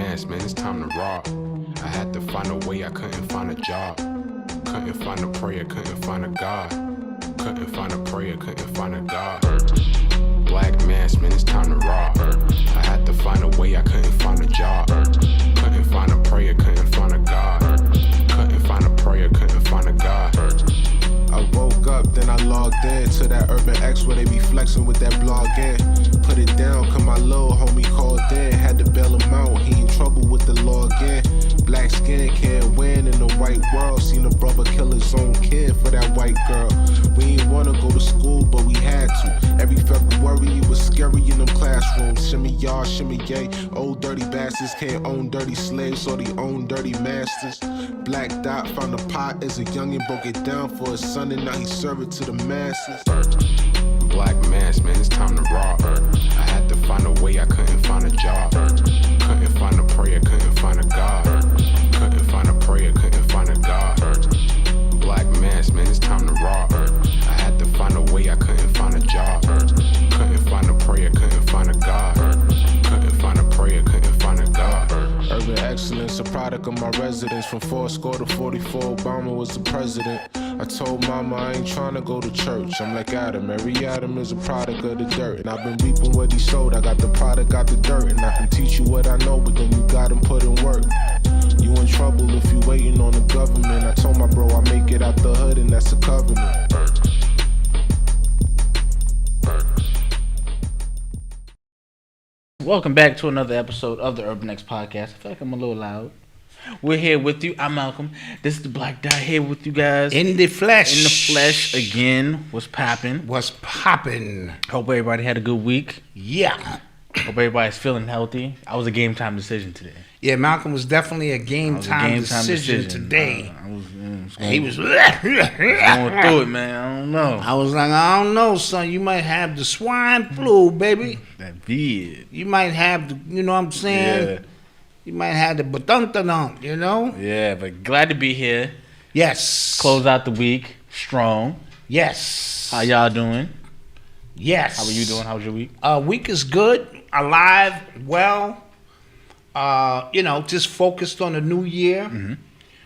mass, man, it's time to rock. I had to find a way, I couldn't find a job. Couldn't find a prayer, couldn't find a God. Couldn't find a prayer, couldn't find a God. Black mass, man, it's time to rock. I had to find a way, I couldn't find a job. Couldn't find a prayer, couldn't find a God. Couldn't find a prayer, couldn't find a God. I woke up, then I logged in to that Urban X where they be flexing with that blog in. Put it down, cause my little homie called in. Had to bail him out, he in trouble with the law again. Black skin can't win in the white world. Seen a brother kill his own kid for that white girl. We ain't wanna go to school, but we had to. Every February it was scary in them classrooms. Shimmy y'all, shimmy yay. Old dirty bastards can't own dirty slaves, so they own dirty masters. Black Dot found a pot as a youngin', broke it down for his son, and now he serve it to the masses. Black mass, man, it's time to rock. I had to find a way, I couldn't find a job. Couldn't find a prayer, couldn't find a God. Couldn't find a prayer, couldn't find a God. Black mass, man, it's time to rock. I had to find a way, I couldn't find a job. Couldn't find a prayer, couldn't find a God. Couldn't find a prayer, couldn't find a God. Urban excellence, a product of my residence. From 4 to 44, Obama was the president. I told mama I ain't tryna go to church. I'm like Adam, every Adam is a product of the dirt. And I've been reaping what he sowed. I got the product, got the dirt. And I can teach you what I know, but then you gotta put in work. You in trouble if you waiting on the government. I told my bro I make it out the hood, and that's a covenant. Welcome back to another episode of the Urban X Podcast. I feel like I'm a little loud. We're here with you. I'm Malcolm. This is the Black Dot here with you guys. In the flesh. In the flesh again. What's popping? What's popping? Hope everybody had a good week. Yeah. Hope everybody's feeling healthy. I was a game time decision today. Yeah, Malcolm was definitely a game time decision today. He was going through it, man. I don't know. I was like, I don't know, son. You might have the swine flu, baby. That beard. You might have the, you know what I'm saying? Yeah. You might have the baduntanum, you know? Yeah, but glad to be here. Yes. Close out the week strong. Yes. How y'all doing? Yes. How are you doing? How's your week? Week is good. Alive. Well. Just focused on the new year. Mm-hmm.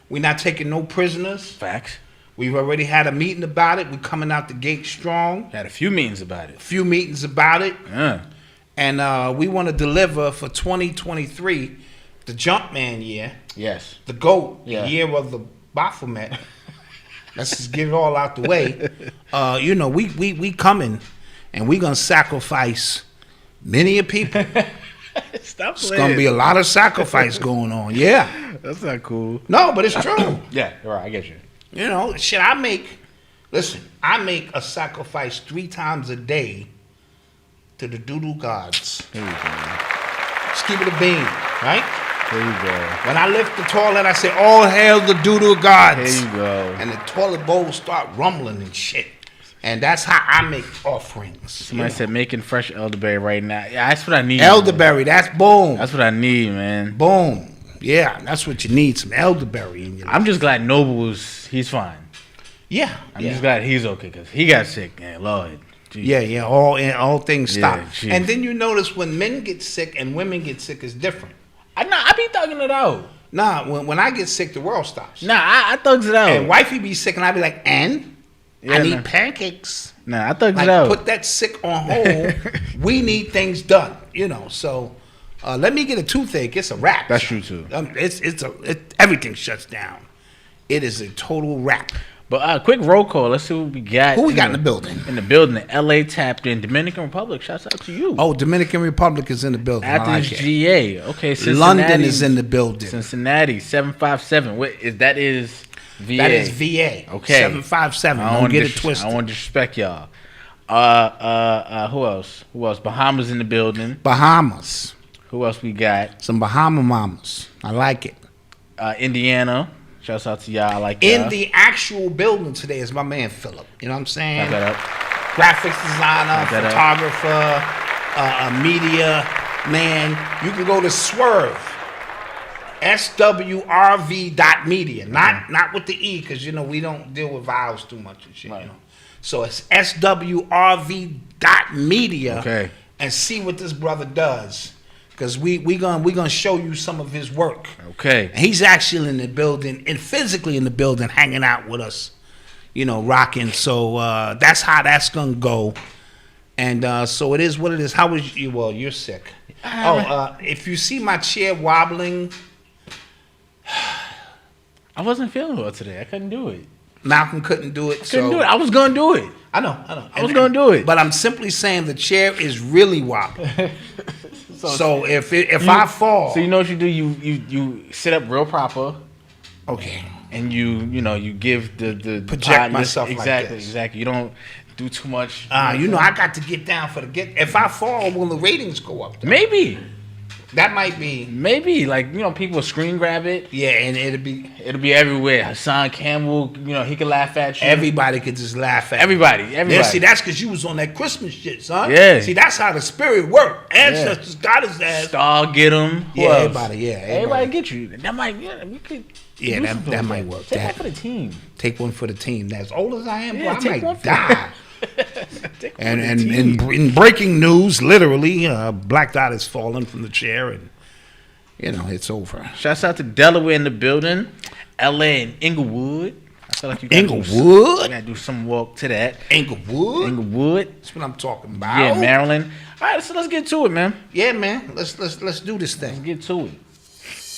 We're not taking no prisoners. Facts. We've already had a meeting about it. We're coming out the gate strong. Had a few meetings about it. Yeah. And we want to deliver for 2023, the Jumpman year. Yes. The GOAT, yeah. The year of the Baphomet. Let's just get it all out the way. We coming, and we going to sacrifice many a people. Stop It's going to be a lot of sacrifice going on. Yeah. That's not cool. No, but it's true. Yeah, right. I get you. You know, shit, I make a sacrifice 3 times a day to the doodoo gods. There you go. Just keep it a bean, right? There you go. When I lift the toilet, I say, all hail the doodoo gods. There you go. And the toilet bowls start rumbling and shit. And that's how I make offerings. Somebody said making fresh elderberry right now. Yeah, that's what I need. Elderberry, that's boom. That's what I need, man. Boom. Yeah, that's what you need, some elderberry in your life. I'm just glad he's fine. Yeah. I'm just glad he's okay because he got sick, man. Lord. Geez. Yeah, all things stop. Yeah, and then you notice when men get sick and women get sick is different. I be thugging it out. Nah, when I get sick, the world stops. Nah, I thugs it out. And wifey be sick and I be like, and? Yeah, I need pancakes. Nah, I thugs it out. Put that sick on hold. We need things done, so let me get a toothache. It's a wrap. That's true too. Everything shuts down. It is a total wrap. But quick roll call. Let's see what we got. Who we got in the building? In the building, LA tapped in. Dominican Republic. Shouts out to you. Oh, Dominican Republic is in the building. Athens, GA. Okay, Cincinnati. London is in the building. Cincinnati 757. That is VA. That is VA. Okay. 757. Don't get it twisted. I want to disrespect y'all. Who else? Bahamas in the building. Bahamas. Who else we got? Some Bahama mamas. I like it. Indiana. Shouts out to y'all. I like y'all. In the actual building today is my man Philip. You know what I'm saying? Back that up. Graphics designer, photographer, media man. You can go to Swerve. SWRV.media. Not with the E, because we don't deal with vowels too much and shit. Right. So it's SWRV.media. Okay. And see what this brother does because we gonna show you some of his work. Okay. And he's actually in the building and physically in the building, hanging out with us, rocking. So that's how that's gonna go. And so it is what it is. How was you? Well, you're sick. If you see my chair wobbling, I wasn't feeling well today. I couldn't do it. Malcolm couldn't do it. Couldn't do it. I was gonna do it. I know. I was gonna do it. But I'm simply saying the chair is really wobbling. So if I fall, so you know what you do? You sit up real proper. Okay. And you give the project myself exactly, like this. Exactly. You don't do too much. I got to get down for the get. If I fall, will the ratings go up? Though? Maybe. That might be. Maybe people screen grab it. Yeah, and it'll be everywhere. Hassan Campbell, he can laugh at you. Everybody could just laugh at everybody. you. Yeah, see, that's because you was on that Christmas shit, son. Yeah. See, that's how the spirit worked. Ancestors got his ass. Star get him. Everybody get you. That might. We could. Yeah, that might work. Take one for the team. Take one for the team. As old as I am, yeah, bro, I might die. And in breaking news, literally, Black Dot has fallen from the chair, and it's over. Shouts out to Delaware in the building, LA and Inglewood. I feel like you gotta do some walk to that. Inglewood. That's what I'm talking about. Yeah, Maryland. All right, so let's get to it, man. Yeah, man. Let's do this thing. Let's get to it.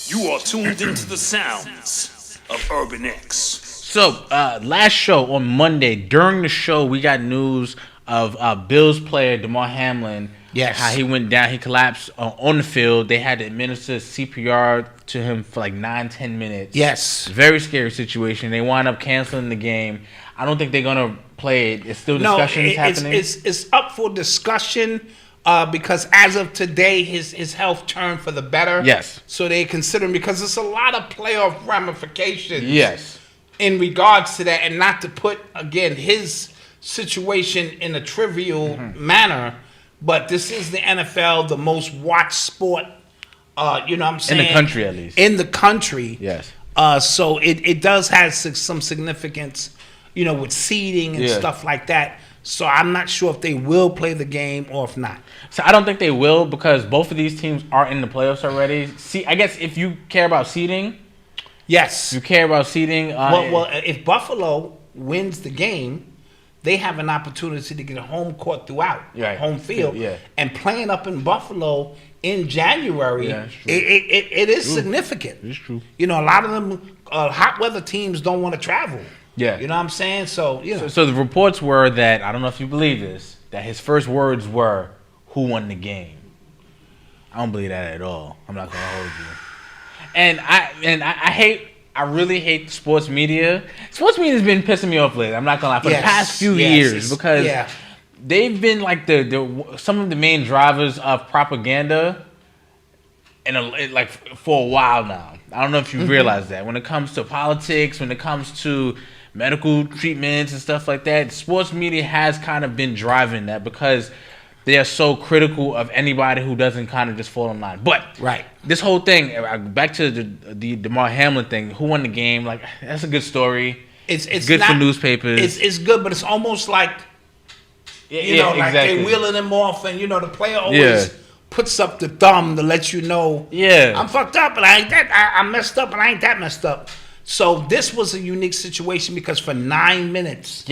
You are tuned into the sounds of Urban X. So, last show on Monday, during the show, we got news of Bills player Damar Hamlin. Yes. How he went down. He collapsed on the field. They had to administer CPR to him for like 9-10 minutes. Yes. Very scary situation. They wound up canceling the game. I don't think they're going to play it. It's still discussions happening. It's up for discussion because as of today, his health turned for the better. Yes. So they consider him because it's a lot of playoff ramifications. Yes. In regards to that, and not to put, again, his situation in a trivial manner, but this is the NFL, the most watched sport, you know what I'm saying? In the country, at least. In the country. Yes. So it does have some significance, with seeding and stuff like that. So I'm not sure if they will play the game or if not. So I don't think they will because both of these teams are in the playoffs already. See, I guess if you care about seeding... Yes. You care about seeding? Well, if Buffalo wins the game, they have an opportunity to get a home court throughout, home field. Yeah. And playing up in Buffalo in January, it is significant. It's true. A lot of them hot weather teams don't want to travel. Yeah. You know what I'm saying? So the reports were that, I don't know if you believe this, that his first words were, "Who won the game?" I don't believe that at all. I'm not going to hold you. And I really hate sports media. Sports media has been pissing me off lately. I'm not gonna lie. For the past few years, because they've been like some of the main drivers of propaganda, and for a while now. I don't know if you realize that when it comes to politics, when it comes to medical treatments and stuff like that, sports media has kind of been driving that because they are so critical of anybody who doesn't kind of just fall in line. But this whole thing, back to the Damar Hamlin thing, who won the game? Like, that's a good story. It's good for newspapers. It's good, but it's almost like like they wheeling him off, and the player always puts up the thumb to let you know, I'm fucked up, and I ain't that. I messed up, and I ain't that messed up. So this was a unique situation because for 9 minutes,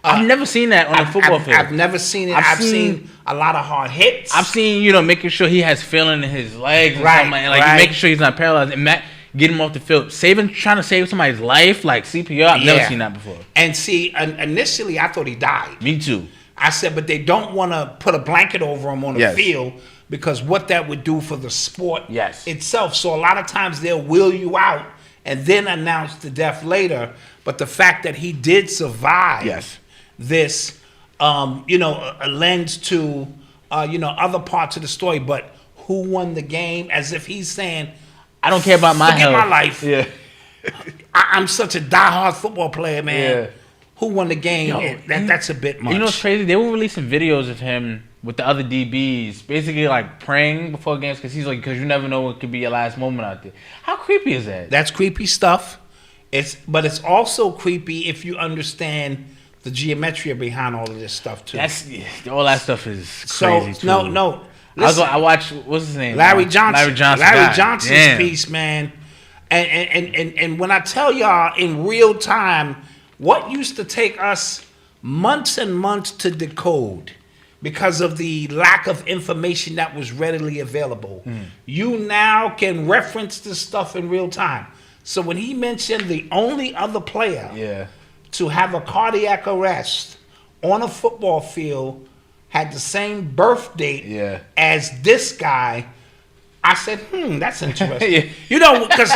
I've never seen that on a football field. I've never seen it. I've seen a lot of hard hits. I've seen, making sure he has feeling in his legs and something like making sure he's not paralyzed and get him off the field. Trying to save somebody's life, like CPR. I've never seen that before. And see, initially I thought he died. Me too. I said, but they don't want to put a blanket over him on the field because what that would do for the sport itself. So a lot of times they'll wheel you out and then announce the death later. But the fact that he did survive this, lends to, other parts of the story. But who won the game? As if he's saying, I don't care about my health. My life. Yeah. I'm such a diehard football player, man. Yeah. Who won the game? That's a bit much. You know what's crazy? They were releasing videos of him with the other DBs, basically like praying before games because because you never know what could be your last moment out there. How creepy is that? That's creepy stuff. But it's also creepy if you understand the geometry behind all of this stuff too. All that stuff is crazy too. No. I watched, what's his name? Larry Johnson. God, Johnson's damn. piece, man. And when I tell y'all in real time, what used to take us months and months to decode because of the lack of information that was readily available, you now can reference this stuff in real time. So when he mentioned the only other player to have a cardiac arrest on a football field had the same birth date as this guy, I said, that's interesting. You know, because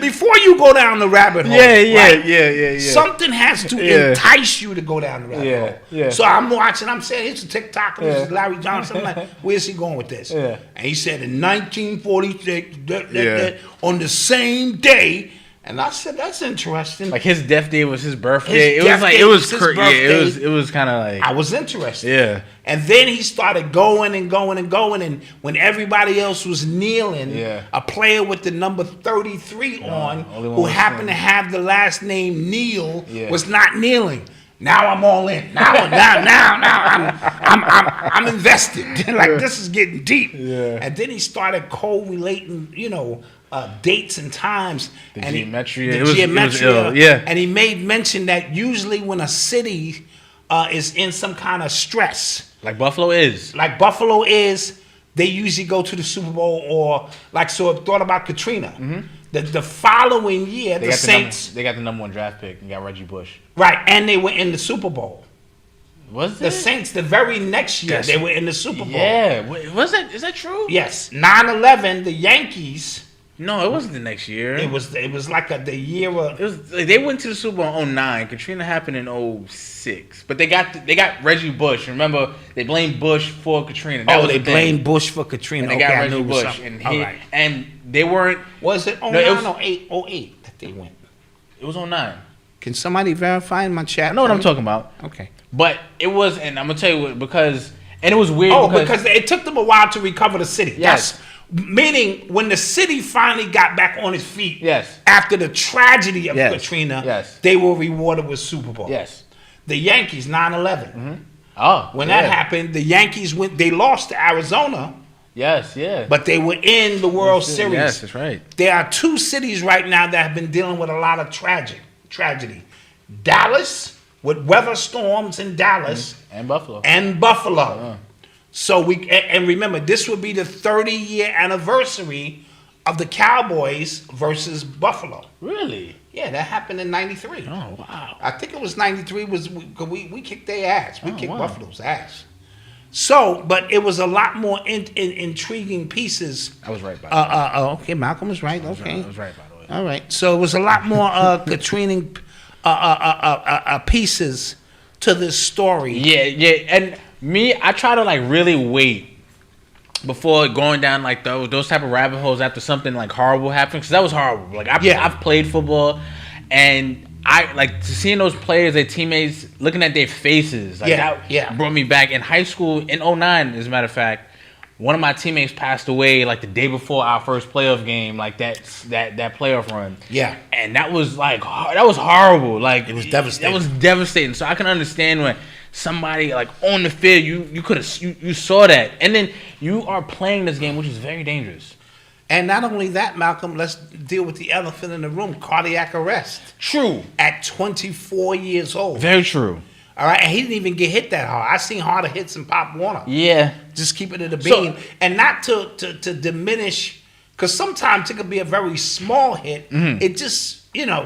before you go down the rabbit hole, something has to entice you to go down the rabbit hole. So I'm watching, I'm saying, it's a TikTok, this is Larry Johnson. I'm like, where's he going with this? And he said, in 1946, on the same day, and I said, that's interesting. Like his death day was his birthday. It was kind of like, I was interested. Yeah. And then he started going and going and going. And when everybody else was kneeling, a player with the number 33 on, who happened to have the last name Neal, was not kneeling. Now I'm all in. Now I'm invested. Like this is getting deep. And then he started correlating, dates and times. The and geometry. It was ill. Yeah. And he made mention that usually when a city is in some kind of stress, like Buffalo is, they usually go to the Super Bowl or so. I've thought about Katrina. The following year, the Saints they got the number 1 draft pick and got Reggie Bush. Right, and they were in the Super Bowl. Was it? The Saints the very next year they were in the Super Bowl. Yeah, was that? Is that true? Yes, 9/11. The Yankees. No, it wasn't the next year. It was like the year of. It was they went to the Super Bowl in 2009. Katrina happened in 2006. But they got Reggie Bush. Remember, they blamed Bush for Katrina. They blamed Bush for Katrina. And they got Reggie Bush, and they weren't. Was it 09 or 08 that they went? It was 2009. Can somebody verify in my chat? I know what I'm talking about. Okay, but it was, and I'm gonna tell you what, because it was weird. Because it took them a while to recover the city. Yes. Meaning, when the city finally got back on its feet, after the tragedy of Katrina, they were rewarded with Super Bowl. Yes. The Yankees, 9/11. When that happened, the Yankees they lost to Arizona. Yes, yeah. But they were in the World Series. Yes, that's right. There are 2 cities right now that have been dealing with a lot of tragedy. Dallas, with weather storms in Dallas. And Buffalo. So and remember, this would be the 30-year anniversary of the Cowboys versus Buffalo. Really? Yeah, that happened in '93. Oh wow! I think it was '93. We kicked their ass. We kicked Buffalo's ass. So, but it was a lot more intriguing pieces. I was right by okay, Malcolm was right. Okay, I was right by the way. All right. So it was a lot more Katrina pieces to this story. Yeah, and I try to really wait before going down those type of rabbit holes after something horrible happened, because that was horrible. I've played football, and I seeing those players, their teammates, looking at their faces. That brought me back. In high school in 2009, as a matter of fact, one of my teammates passed away the day before our first playoff game, that playoff run. Yeah, and that was horrible. It was devastating. That was devastating. So I can understand when somebody on the field, you saw that, and then you are playing this game, which is very dangerous. And not only that, Malcolm, let's deal with the elephant in the room: cardiac arrest. True. At 24 years old. Very true. All right, and he didn't even get hit that hard. I seen harder hits in Pop Warner. Yeah. Just keep it in the beam, and not to diminish, because sometimes it could be a very small hit. Mm-hmm. It just.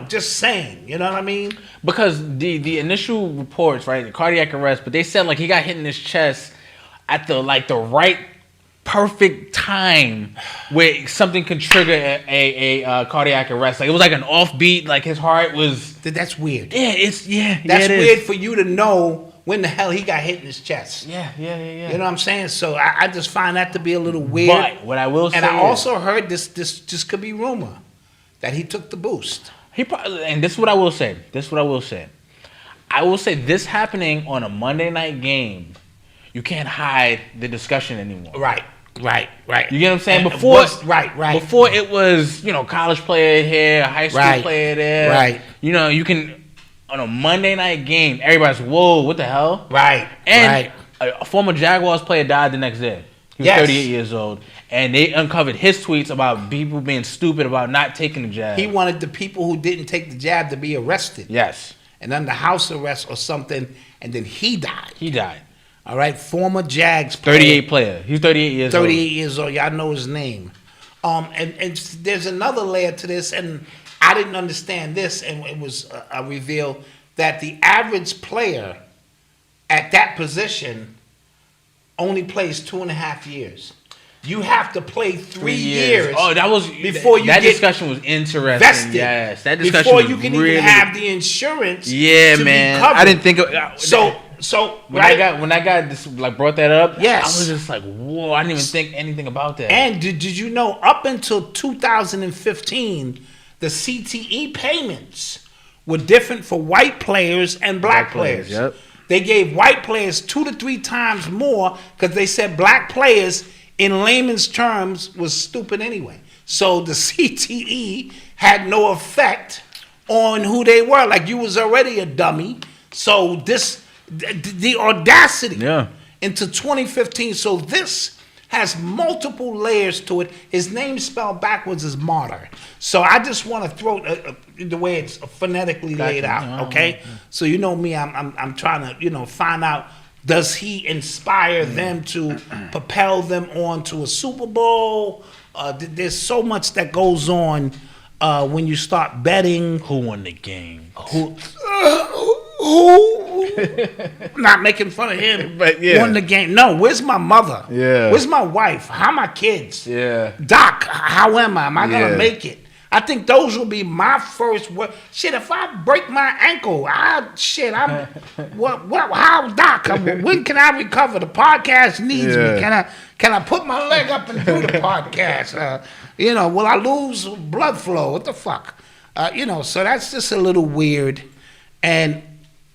Just saying, you know what I mean? Because the initial reports, right, the cardiac arrest, but they said he got hit in his chest at the right perfect time where something could trigger a cardiac arrest. It was an offbeat, his heart was. That's weird. Yeah, that's weird for you to know when the hell he got hit in his chest. Yeah. You know what I'm saying? So I just find that to be a little weird. But what I will say, and I also heard this just could be rumor that he took the boost. And this is what I will say. I will say this happening on a Monday night game, you can't hide the discussion anymore. Right. You get what I'm saying? Before it was, college player here, high school player there. Right. You can, on a Monday night game, everybody's, whoa, what the hell? Right. And a former Jaguars player died the next day. He was 38 years old. And they uncovered his tweets about people being stupid about not taking the jab. He wanted the people who didn't take the jab to be arrested. Yes. And under house arrest or something, and then he died. He died. All right, former Jags player. 38 player. He's 38 years old. 38 years old. Y'all know his name. And there's another layer to this, and I didn't understand this, and it was a reveal that the average player at that position only plays 2.5 years. You have to play 3 years. Oh, that was before you that get discussion was interesting. vested. Yes, that discussion before was you can really, even have the insurance. Yeah, to man. Be covered. I didn't think of So when right? I got this, like, brought that up. Yes. I was just like, whoa! I didn't even think anything about that. And did you know up until 2015, the CTE payments were different for white players and black players. Yep. They gave white players 2 to 3 times more because they said black players, in layman's terms, was stupid anyway. So the CTE had no effect on who they were. Like, you was already a dummy. So the audacity into 2015. So this has multiple layers to it. His name spelled backwards is Martyr. So I just want to throw the way it's phonetically laid out. Okay, so you know me, I'm trying to find out, does he inspire them to propel them on to a Super Bowl? There's so much that goes on when you start betting. Who won the game? Who? Not making fun of him, but yeah, won the game. No, where's my mother? Yeah, where's my wife? How my kids? Yeah, Doc, how am I? Am I gonna make it? I think those will be my first word. Shit, if I break my ankle, how, Doc? When can I recover? The podcast needs me. Can I put my leg up and do the podcast? Will I lose blood flow? What the fuck? So that's just a little weird, and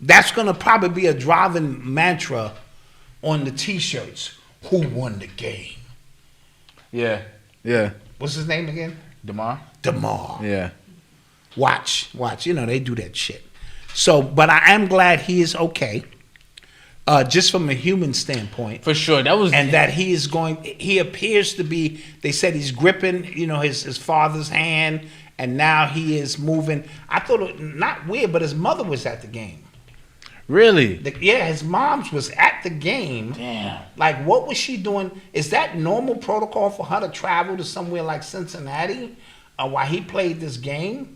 that's gonna probably be a driving mantra on the T-shirts. Who won the game? Yeah. What's his name again? Damar. Yeah. Watch. They do that shit. So, but I am glad he is okay. Just from a human standpoint. For sure. That he appears to be, they said he's gripping, his father's hand, and now he is moving. I thought it not weird, but his mother was at the game. Really? His mom's was at the game. Damn. Like, what was she doing? Is that normal protocol for her to travel to somewhere like Cincinnati while he played this game?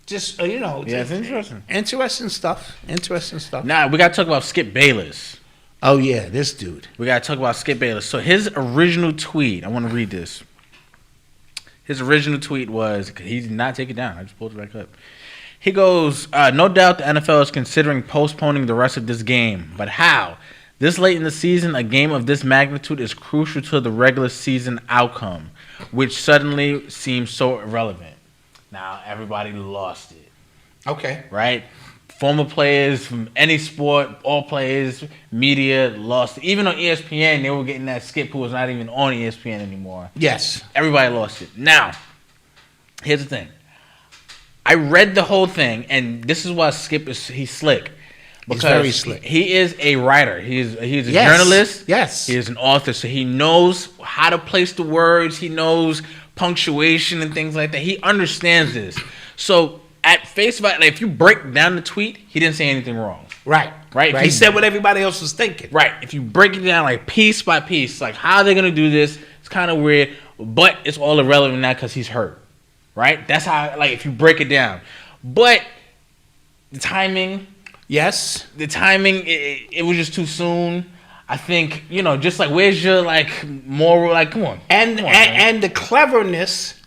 Just, Yeah, it's interesting. Interesting stuff. Nah, we got to talk about Skip Bayless. Oh, yeah, this dude. We got to talk about Skip Bayless. So his original tweet, I want to read this. His original tweet was, he did not take it down. I just pulled it back up. He goes, no doubt the NFL is considering postponing the rest of this game. But how? This late in the season, a game of this magnitude is crucial to the regular season outcome, which suddenly seems so irrelevant. Now, everybody lost it. Okay. Right? Former players from any sport, all players, media lost it. Even on ESPN, they were getting that Skip who was not even on ESPN anymore. Yes. Everybody lost it. Now, here's the thing. I read the whole thing, and this is why Skip he's slick. Because he's very slick. He is a writer. He's a journalist. Yes. He is an author, so he knows how to place the words. He knows punctuation and things like that. He understands this. So at face value, if you break down the tweet, he didn't say anything wrong. Right. He said what everybody else was thinking. Right. If you break it down like piece by piece, like how are they going to do this? It's kind of weird, but it's all irrelevant now because he's hurt. Right? That's how, like, if you break it down. But the timing. Yes. The timing, it was just too soon. I think, just like, where's your, like, moral, like, come on. And the cleverness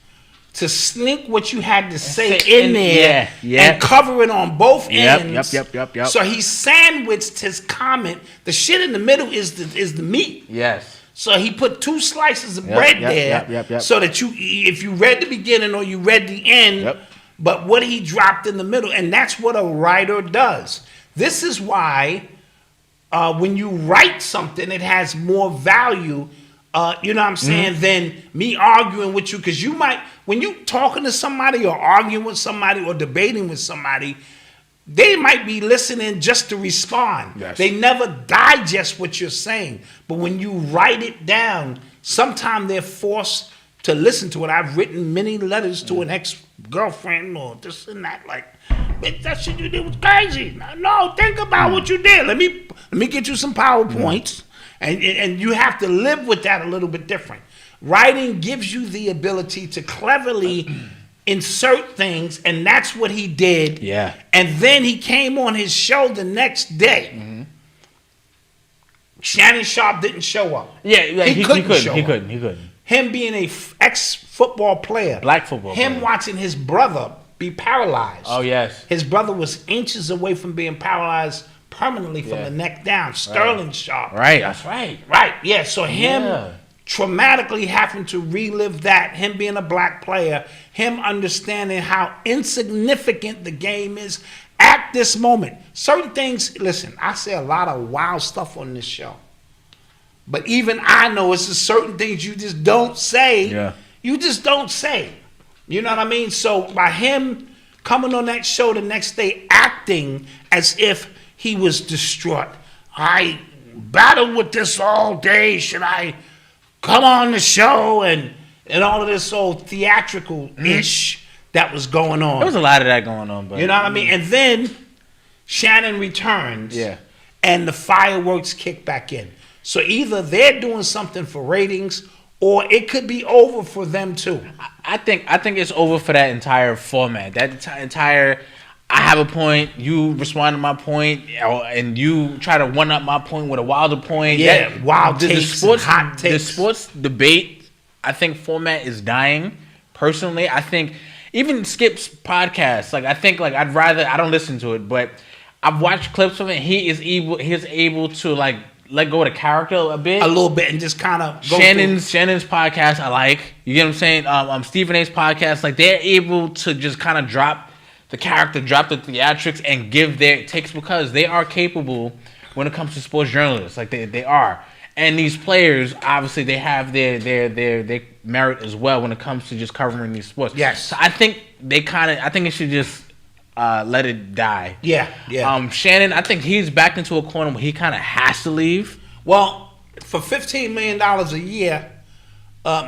to sneak what you had to say in there and cover it on both ends. Yep. So he sandwiched his comment. The shit in the middle is the meat. Yes. So he put 2 slices of bread there so that if you read the beginning or you read the end, but what he dropped in the middle, and that's what a writer does. This is why when you write something, it has more value, you know what I'm saying, than me arguing with you. Because you might, when you talking to somebody or arguing with somebody or debating with somebody, they might be listening just to respond. Yes. They never digest what you're saying. But when you write it down, sometimes they're forced to listen to it. I've written many letters to an ex-girlfriend or this and that, like, "Bitch, that shit you did was crazy. No, think about what you did. Let me get you some PowerPoints." And you have to live with that a little bit different. Writing gives you the ability to cleverly insert things, and that's what he did. Yeah. And then he came on his show the next day. Shannon Sharp didn't show up. Yeah, he couldn't. show up. Him being a ex-football player. Black football Him player. watching his brother be paralyzed. Oh, yes. His brother was inches away from being paralyzed permanently from the neck down. Sterling Sharp. Right, that's right. Right, yeah. So him traumatically having to relive that, him being a black player, him understanding how insignificant the game is at this moment. Certain things, listen, I say a lot of wild stuff on this show. But even I know it's just certain things you just don't say. Yeah. You just don't say. You know what I mean? So by him coming on that show the next day acting as if he was distraught. "I battled with this all day. Should I come on the show?" And all of this old theatrical-ish that was going on. There was a lot of that going on, but You know what I mean? And then Shannon returns. Yeah. And the fireworks kick back in. So either they're doing something for ratings, or it could be over for them too. I think it's over for that entire format. That entire, I have a point, you respond to my point, and you try to one up my point with a wilder point. Yeah, wild takes and hot takes. The sports debate, I think, format is dying. Personally, I think even Skip's podcast, I don't listen to it, but I've watched clips of it. He's able to like let go of the character a little bit, and just kind of go Shannon's podcast. I like, you get what I'm saying. Stephen A's podcast, like they're able to just kind of drop the character, drop the theatrics, and give their takes because they are capable when it comes to sports journalists. Like they are, and these players obviously they have their merit as well when it comes to just covering these sports. Yes, so I think I think it should just let it die. Yeah. Shannon, I think he's backed into a corner where he kind of has to leave. Well, for $15 million a year,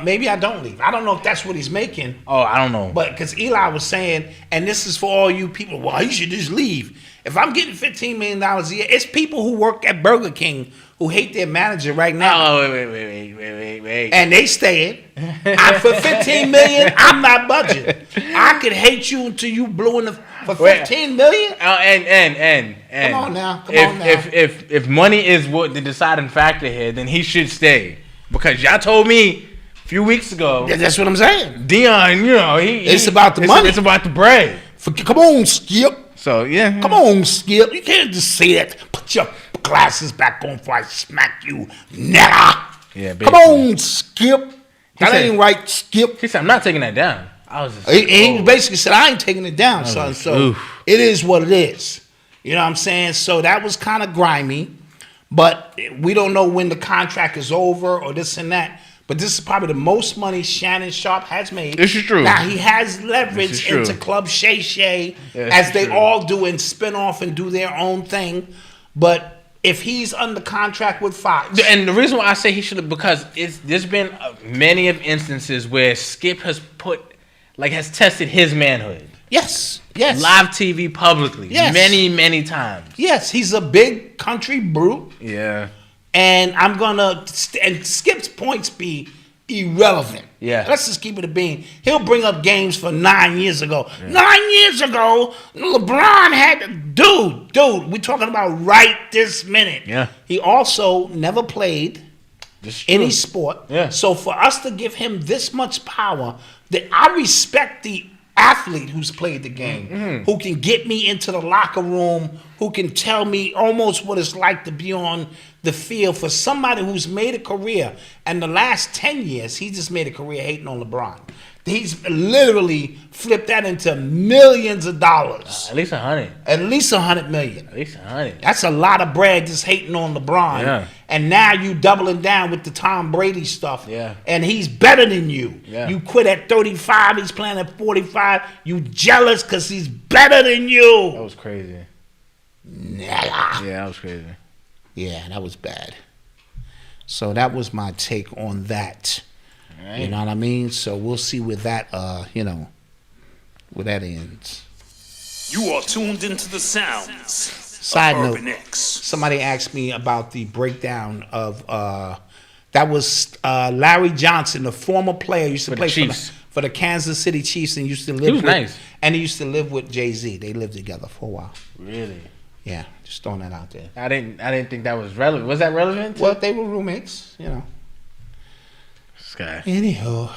maybe I don't leave. I don't know if that's what he's making. Oh, I don't know. But because Eli was saying, and this is for all you people, well, you should just leave. If I'm getting $15 million a year, it's people who work at Burger King who hate their manager right now. Oh, wait. And they staying. For $15 million, I'm not budgeting. I could hate you until you blew in the for $15 million. And come on now. If money is what the deciding factor here, then he should stay because y'all told me a few weeks ago. Yeah, that's what I'm saying. Dion, it's about the money. It's about the bread. Come on, Skip. So yeah. Come on, Skip. You can't just say that. Put your glasses back on before I smack you, nigga. Yeah, come on, Skip. That ain't right, Skip. He said, "I'm not taking that down." I was just he basically said, "I ain't taking it down, son." So it is what it is. You know what I'm saying? So that was kind of grimy, but we don't know when the contract is over or this and that. But this is probably the most money Shannon Sharp has made. This is true. Now, he has leverage into Club Shay Shay, as they all do, and spin off and do their own thing. But if he's under contract with Fox. And the reason why I say he should have, because there's been many of instances where Skip has has tested his manhood. Yes. Live TV publicly. Yes. Many times. Yes, he's a big country brute. Yeah. And and Skip's points be irrelevant. Yeah. Let's just keep it a bean. He'll bring up games for 9 years ago. Yeah. 9 years ago, LeBron had dude, we're talking about right this minute. Yeah. He also never played any sport. Yeah. So for us to give him this much power, that I respect the athlete who's played the game, who can get me into the locker room, who can tell me almost what it's like to be on the field. For somebody who's made a career, and the last 10 years, he just made a career hating on LeBron. He's literally flipped that into millions of dollars. At least 100. At least 100 million. At least 100. That's a lot of bread just hating on LeBron. Yeah. And now you doubling down with the Tom Brady stuff. Yeah. And he's better than you. Yeah. You quit at 35. He's playing at 45. You jealous because he's better than you. That was crazy. Nah. Yeah, that was crazy. Yeah, that was bad. So that was my take on that. Right. You know what I mean? So we'll see where that, where that ends. You are tuned into the sounds. Side note, somebody asked me about the breakdown of, that was Larry Johnson, the former player, used to play for the Kansas City Chiefs and used to live with, nice. And he used to live with Jay-Z. They lived together for a while. Really? Yeah, just throwing that out there. I didn't think that was relevant. Was that relevant? Well, they were roommates, you know. This guy. Anyhow.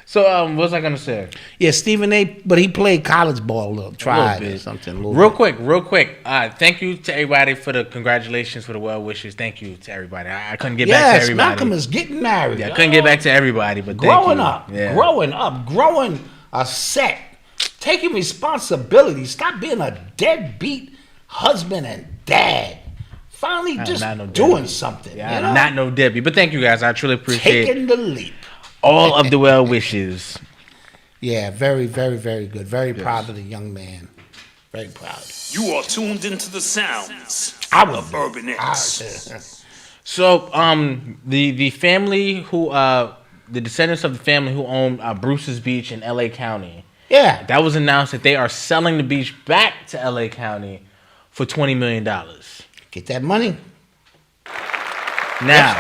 So, what was I gonna say? Yeah, Stephen A. But he played college ball, tried or something. Real quick. Thank you to everybody for the congratulations, for the well wishes. Thank you to everybody. I couldn't get back to everybody. Yes, Malcolm is getting married. Yeah, I couldn't get back to everybody, but growing up, growing a set, taking responsibility. Stop being a deadbeat husband and dad. Finally, just doing something. Yeah, not no deadbeat. But thank you guys. I truly appreciate taking the leap. All of the well wishes. Yeah, very, very, very good. Very proud of the young man. Very proud. You are tuned into the sounds of Urban X. So, the family who, the descendants of the family who own Bruce's Beach in L.A. County. Yeah. That was announced that they are selling the beach back to L.A. County for $20 million. Get that money. Now,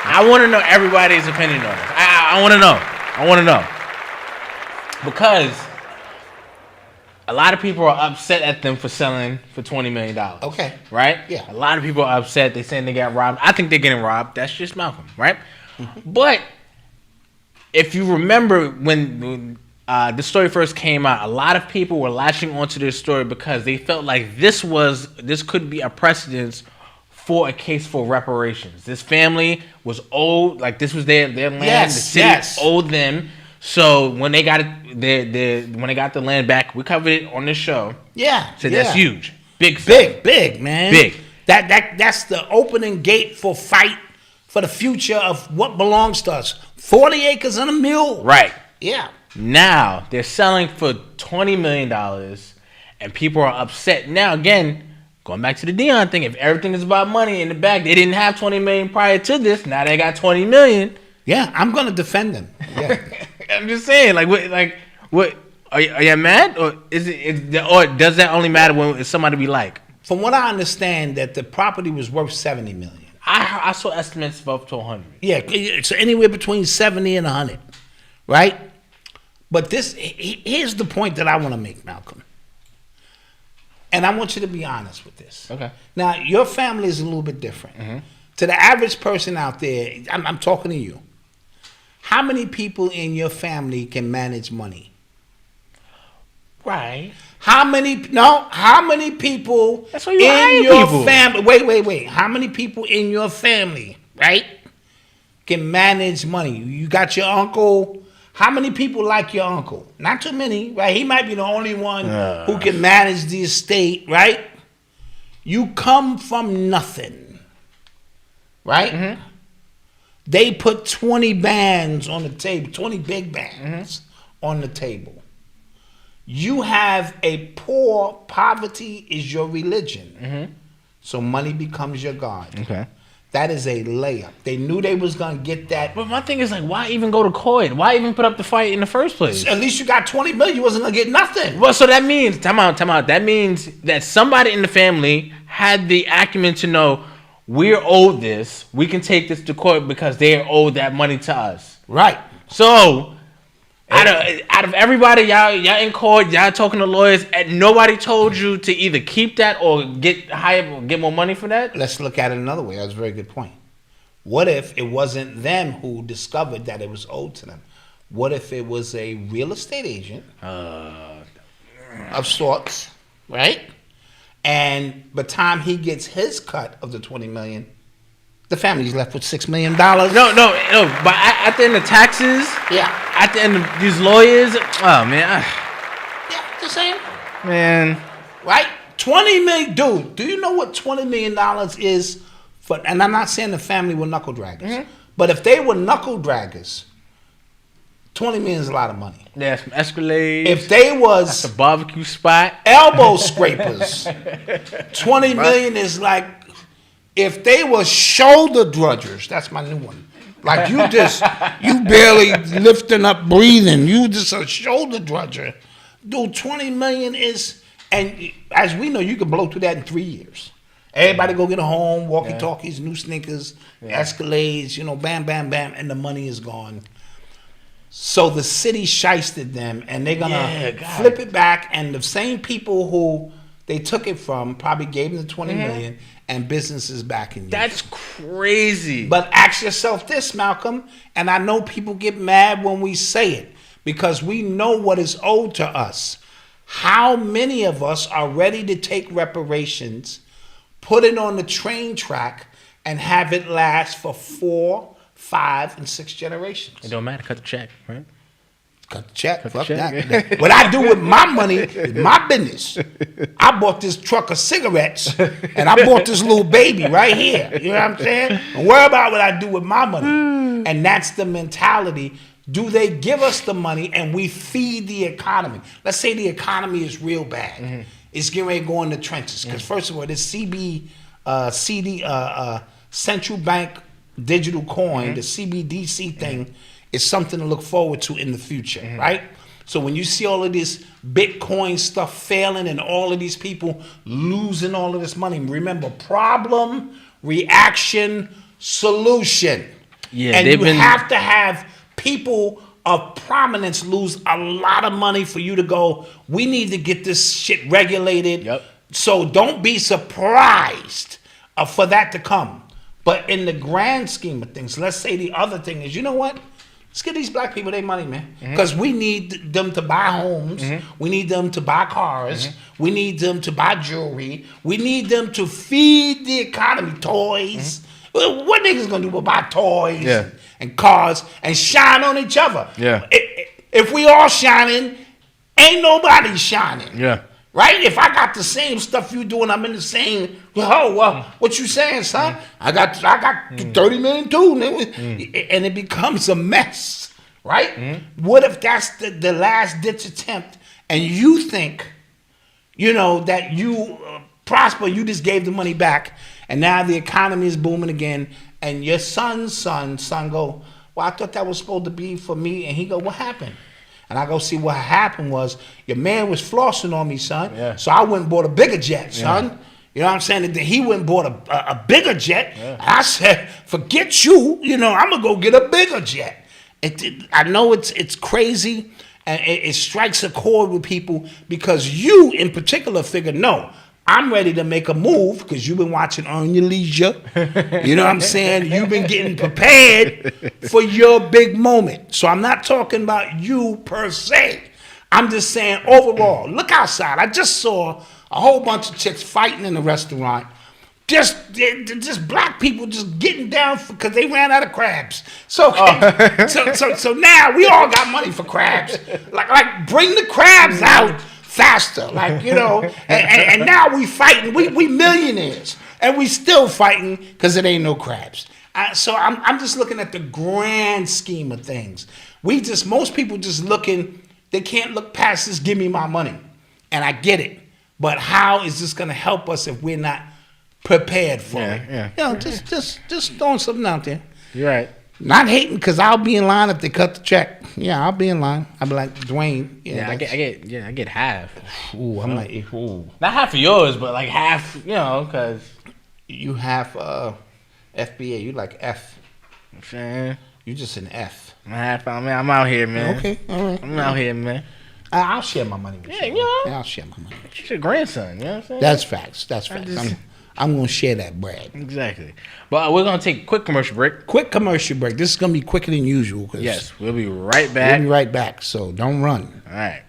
I want to know everybody's opinion on this. I want to know. Because a lot of people are upset at them for selling for $20 million. Okay. Right? Yeah. A lot of people are upset. They're saying they got robbed. I think they're getting robbed. That's just Malcolm, right? Mm-hmm. But if you remember when this story first came out, a lot of people were latching onto this story because they felt like this could be a precedence for a case for reparations. This family was owed, like this was their land. Yes, the city owed them. So when they got when they got the land back, we covered it on this show. Yeah. So that's huge. Big, man. Big. That's the opening gate for fight for the future of what belongs to us. 40 acres and a mule. Right. Yeah. Now they're selling for $20 million, and people are upset. Now again, going back to the Dion thing, if everything is about money in the back, they didn't have $20 million prior to this. Now they got $20 million. Yeah, I'm gonna defend them. Yeah. I'm just saying, what? Are you mad, or or does that only matter when it's somebody we like? From what I understand, that the property was worth $70 million. I saw estimates of up to 100. Yeah, it's anywhere between 70 and 100, right? But here's the point that I want to make, Malcolm. And I want you to be honest with this. Okay. Now, your family is a little bit different. Mm-hmm. To the average person out there, I'm talking to you. How many people in your family can manage money? Right. How many people in your family? Wait. How many people in your family, right, can manage money? You got your uncle. How many people like your uncle? Not too many, right? He might be the only one who can manage the estate, right? You come from nothing, right? Mm-hmm. They put 20 bands on the table, 20 big bands on the table. You have a poverty is your religion. Mm-hmm. So money becomes your God. Okay. That is a layup. They knew they was going to get that. But my thing is, like, why even go to court? Why even put up the fight in the first place? At least you got $20 million. You wasn't going to get nothing. Well, so that means, time out. That means that somebody in the family had the acumen to know, we're owed this. We can take this to court because they owe that money to us. Right. So, out of everybody, y'all in court, y'all talking to lawyers, and nobody told you to either keep that or get more money for that? Let's look at it another way. That's a very good point. What if it wasn't them who discovered that it was owed to them? What if it was a real estate agent of sorts, right? And by the time he gets his cut of the $20 million, the family's left with $6 million. No. But at the end of taxes, at the end of these lawyers, oh man, the same, man, right? $20 million, dude. Do you know what $20 million is for? And I'm not saying the family were knuckle draggers, but if they were knuckle draggers, $20 million is a lot of money. Yeah, some Escalades. If they was that's a barbecue spot, elbow scrapers, $20 million is like If they were shoulder drudgers, that's my new one. Like you barely lifting up, breathing. You just a shoulder drudger. Dude, 20 million is, and as we know, you can blow through that in 3 years. Everybody go get a home, walkie-talkies, new sneakers, Escalades, bam, bam, bam, and the money is gone. So the city shysted them, and they're gonna flip it back, and the same people who they took it from probably gave them the 20 million, and business is back in use. That's crazy. But ask yourself this, Malcolm, and I know people get mad when we say it because we know what is owed to us. How many of us are ready to take reparations, put it on the train track, and have it last for 4, 5, and 6 generations? It don't matter. Cut the check, right? Cut the check. Fuck that. What I do with my money is my business. I bought this truck of cigarettes, and I bought this little baby right here. You know what I'm saying? Don't worry about what I do with my money. And that's the mentality. Do they give us the money and we feed the economy? Let's say the economy is real bad. It's getting ready to go in the trenches. Because first of all, this central bank digital coin, the CBDC thing, is something to look forward to in the future, right? So when you see all of this Bitcoin stuff failing and all of these people losing all of this money, remember, problem, reaction, solution. Yeah, and you have to have people of prominence lose a lot of money for you to go, we need to get this shit regulated. Yep. So don't be surprised for that to come. But in the grand scheme of things, let's say the other thing is, you know what? Let's get these black people their money, man. Because we need them to buy homes. We need them to buy cars. We need them to buy jewelry. We need them to feed the economy, toys. What niggas gonna do but buy toys and cars and shine on each other? Yeah. If we all shining, ain't nobody shining. Yeah. Right? If I got the same stuff you doing, I'm in the same. Well, what you saying, son? I got 30 million too, and it becomes a mess, right? What if that's the last ditch attempt, and you think, that you prosper, you just gave the money back, and now the economy is booming again, and your son's son go, well, I thought that was supposed to be for me, and he go, what happened? And I go see what happened was your man was flossing on me, son. Yeah. So I went and bought a bigger jet, son. Yeah. You know what I'm saying? And then he went and bought a bigger jet. Yeah. And I said, forget you. I'm going to go get a bigger jet. I know it's crazy, and it strikes a chord with people because you in particular figure, no, I'm ready to make a move because you've been watching On Your Leisure. You know what I'm saying? You've been getting prepared for your big moment. So I'm not talking about you per se. I'm just saying overall, look outside. I just saw a whole bunch of chicks fighting in a restaurant. Just black people just getting down because they ran out of crabs. So so now we all got money for crabs. Like bring the crabs out faster, and now we fighting. We millionaires, and we still fighting because it ain't no crabs. So I'm just looking at the grand scheme of things. Most people just looking. They can't look past this. Give me my money, and I get it. But how is this going to help us if we're not prepared for it? Yeah. Just throwing something out there. You're right. Not hating because I'll be in line if they cut the check. Yeah, I'll be in line. I'll be like Dwayne. I get half. Ooh, I'm like, ooh. Not half of yours, but like half, because you have FBA. You like F. Man. You just an F. I'm out here, man. Okay, all right. I'm out here, man. I'll share my money with you. Yeah, I'll share my money with you. It's your grandson, you know what I'm saying? That's facts. I'm going to share that bread. Exactly. But we're going to take a quick commercial break. This is going to be quicker than usual. Yes, we'll be right back. So don't run. All right.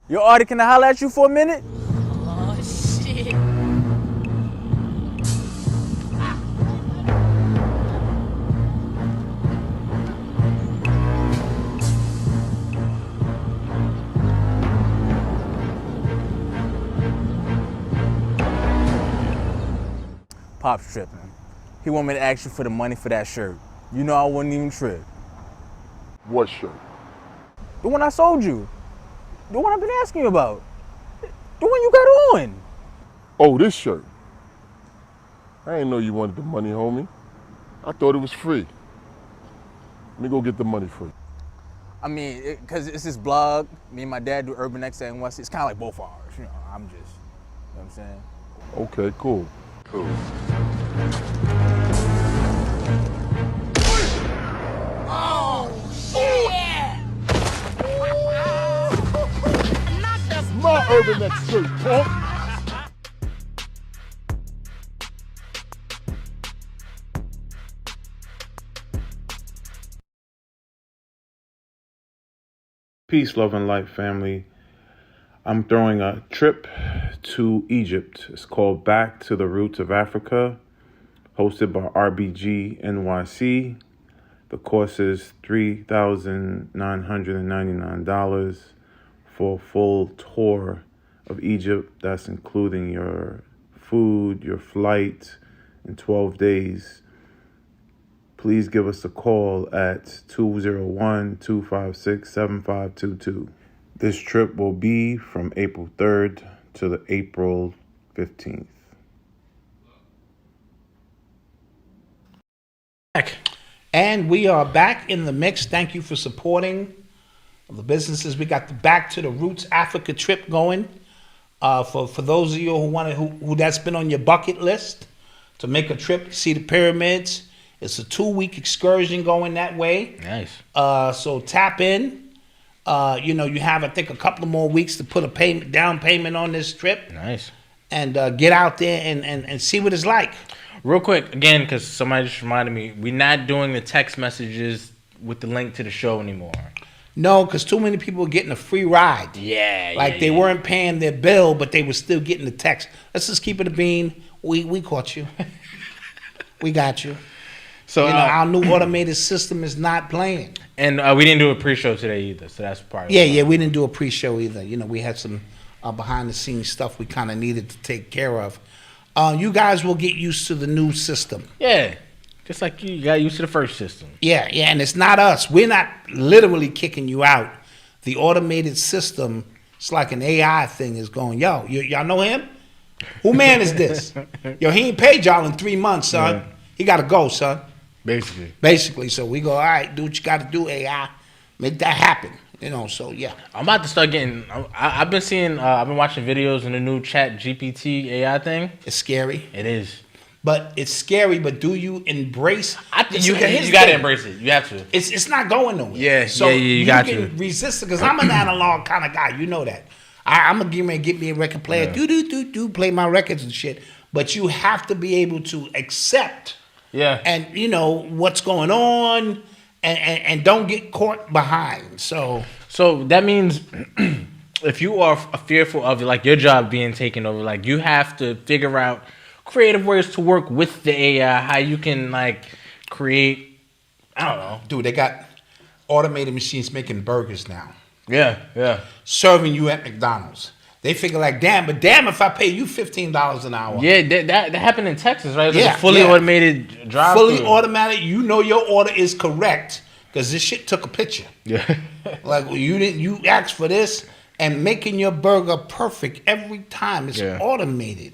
Yo, Artie, can I holler at you for a minute? Oh, shit. Pop's tripping. He want me to ask you for the money for that shirt. You know I wouldn't even trip. What shirt? The one I sold you. The one I've been asking you about. The one you got on. Oh, this shirt. I didn't know you wanted the money, homie. I thought it was free. Let me go get the money for you. I mean, because it's this blog. Me and my dad do Urban X and West. It's kind of like both ours. You know, I'm just, you know what I'm saying? Okay, cool. Cool. My Urban X shirt, punk. Peace, love, and light, family. I'm throwing a trip to Egypt. It's called Back to the Roots of Africa, hosted by RBG NYC. The cost is $3,999 for a full tour of Egypt. That's including your food, your flight, in 12 days. Please give us a call at 201-256-7522. This trip will be from April 3rd to the April 15th. And we are back in the mix. Thank you for supporting the businesses. We got the Back to the Roots Africa trip going. For those of you who want to, who that's been on your bucket list to make a trip to see the pyramids. It's a 2-week excursion going that way. Nice. So tap in. You have, I think, a couple of more weeks to put a down payment on this trip. Nice. And get out there and see what it's like. Real quick, again, because somebody just reminded me, we're not doing the text messages with the link to the show anymore. No, because too many people are getting a free ride. Yeah. Like they weren't paying their bill, but they were still getting the text. Let's just keep it a bean. We caught you. We got you. So our new automated system is not playing. And we didn't do a pre-show today either, so that's part of it. Yeah, we didn't do a pre-show either. We had some behind-the-scenes stuff we kind of needed to take care of. You guys will get used to the new system. Yeah, just like you got used to the first system. Yeah, and it's not us. We're not literally kicking you out. The automated system, it's like an AI thing, is going, yo, y'all know him? Who man is this? Yo, he ain't paid y'all in 3 months, son. Yeah. He got to go, son. Basically. So we go, all right, do what you got to do, AI. Make that happen. So yeah. I'm about to start getting, I've been seeing, I've been watching videos in the new Chat GPT AI thing. It's scary. It is. But it's scary, but do you embrace? I think you got to embrace it. You have to. It's not going nowhere. Yeah, so you got to. You can resist it, because I'm an analog kind of guy. You know that. I'm going to get me a record player, play my records and shit. But you have to be able to accept and what's going on. And don't get caught behind. So that means if you are fearful of like your job being taken over, like you have to figure out creative ways to work with the AI, how you can like create. I don't know, dude. They got automated machines making burgers now. Yeah. Serving you at McDonald's. They figure like, damn if I pay you $15 an hour. Yeah, that happened in Texas, right? It was a fully automated drive. Fully automatic. Your order is correct because this shit took a picture. Yeah. Like you asked for this, and making your burger perfect every time. It's automated,